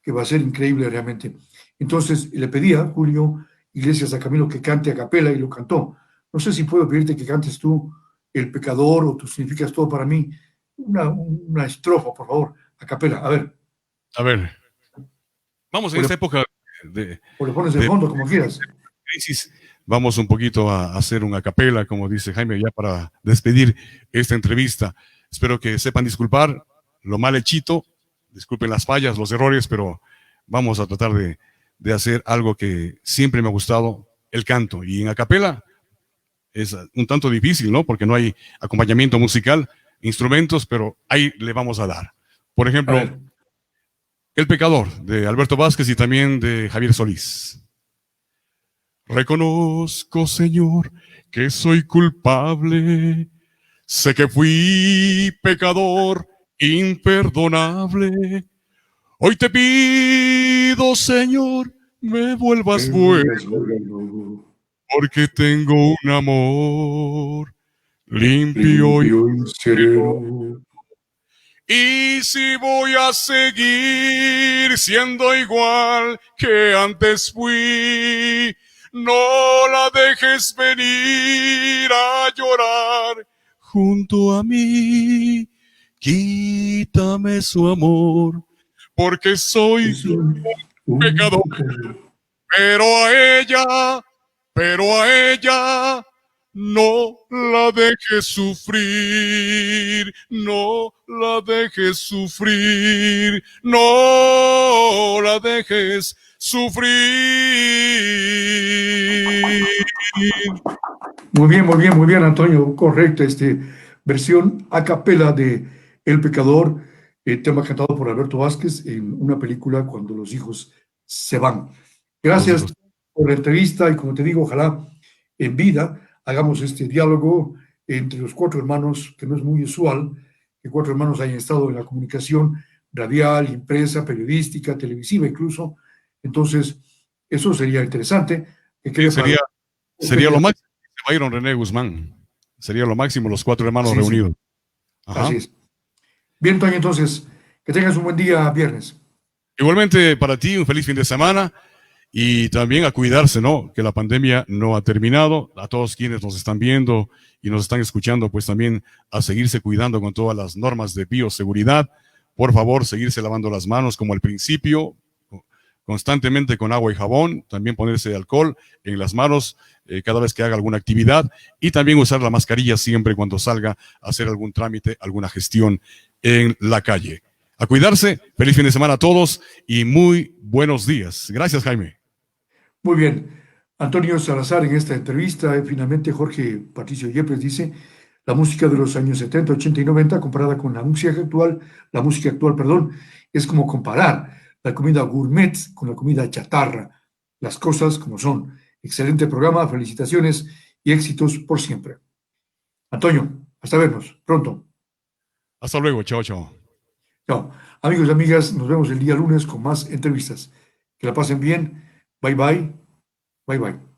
S1: que va a ser increíble realmente. Entonces le pedí a Julio Iglesias a Camilo que cante a capela y lo cantó. No sé si puedo pedirte que cantes tú El Pecador o Tú significas todo para mí. Una estrofa, por favor, a capela. A ver.
S2: A ver, vamos
S1: O
S2: en
S1: le,
S2: esta época de,
S1: o le pones de
S2: de
S1: fondo, como quieras.
S2: crisis, vamos un poquito a hacer una capela, como dice Jaime, ya para despedir esta entrevista. Espero que sepan disculpar lo mal hechito, disculpen las fallas, los errores, pero vamos a tratar de hacer algo que siempre me ha gustado, el canto. Y en a capela es un tanto difícil, ¿no? Porque no hay acompañamiento musical, instrumentos, pero ahí le vamos a dar. Por
S1: A
S2: ejemplo,
S1: ver.
S2: El Pecador, de Alberto Vázquez y también de Javier Solís. Reconozco, Señor, que soy culpable. Sé que fui pecador imperdonable. Hoy te pido, Señor, me vuelvas bueno, porque tengo un amor limpio y
S1: Limpio y sereno.
S2: y si voy a seguir siendo igual que antes fui, no la dejes venir a llorar junto a mí. Quítame su amor, porque soy
S1: Es un
S2: pecador,
S1: pecado.
S2: pero a ella, pero a ella no la dejes sufrir, no la dejes sufrir, no la dejes sufrir.
S1: Muy bien, muy bien, muy bien, Antonio. Correcto. Versión a capela de El Pecador, tema cantado por Alberto Vázquez en una película Cuando los hijos se van.
S2: Los
S1: Gracias
S2: hijos.
S1: por la entrevista y como te digo, ojalá en vida hagamos este diálogo entre los cuatro hermanos, que no es muy usual que cuatro hermanos hayan estado en la comunicación radial, impresa, periodística, televisiva incluso. Entonces, eso sería interesante, que quede para
S2: Sería,
S1: la
S2: sería lo
S1: posteridad.
S2: máximo que Byron René Guzmán. Sería lo máximo los cuatro hermanos
S1: Así es,
S2: reunidos.
S1: así
S2: Ajá.
S1: es. Bien, Toño, entonces, que tengas un buen día viernes.
S2: Igualmente para ti, un feliz fin de semana. Y también a cuidarse, ¿no? Que la pandemia no ha terminado. A todos quienes nos están viendo y nos están escuchando, pues también a seguirse cuidando con todas las normas de bioseguridad. Por favor, seguirse lavando las manos como al principio, constantemente con agua y jabón. También ponerse alcohol en las manos cada vez que haga alguna actividad. Y también usar la mascarilla siempre cuando salga a hacer algún trámite, alguna gestión en la calle. A cuidarse. Feliz fin de semana a todos y muy buenos días. Gracias, Jaime.
S1: Muy bien. Antonio Salazar en esta entrevista, finalmente Jorge Patricio Yepes dice, la música de los años 70, 80 y 90 comparada con la música actual, perdón, es como comparar la comida gourmet con la comida chatarra, las cosas como son. Excelente programa, felicitaciones y éxitos por siempre. Antonio, hasta vernos pronto.
S2: Hasta luego. Chao, chao.
S1: Chao. Amigos y amigas, nos vemos el día lunes con más entrevistas. Que la pasen bien. Bye bye. Bye bye.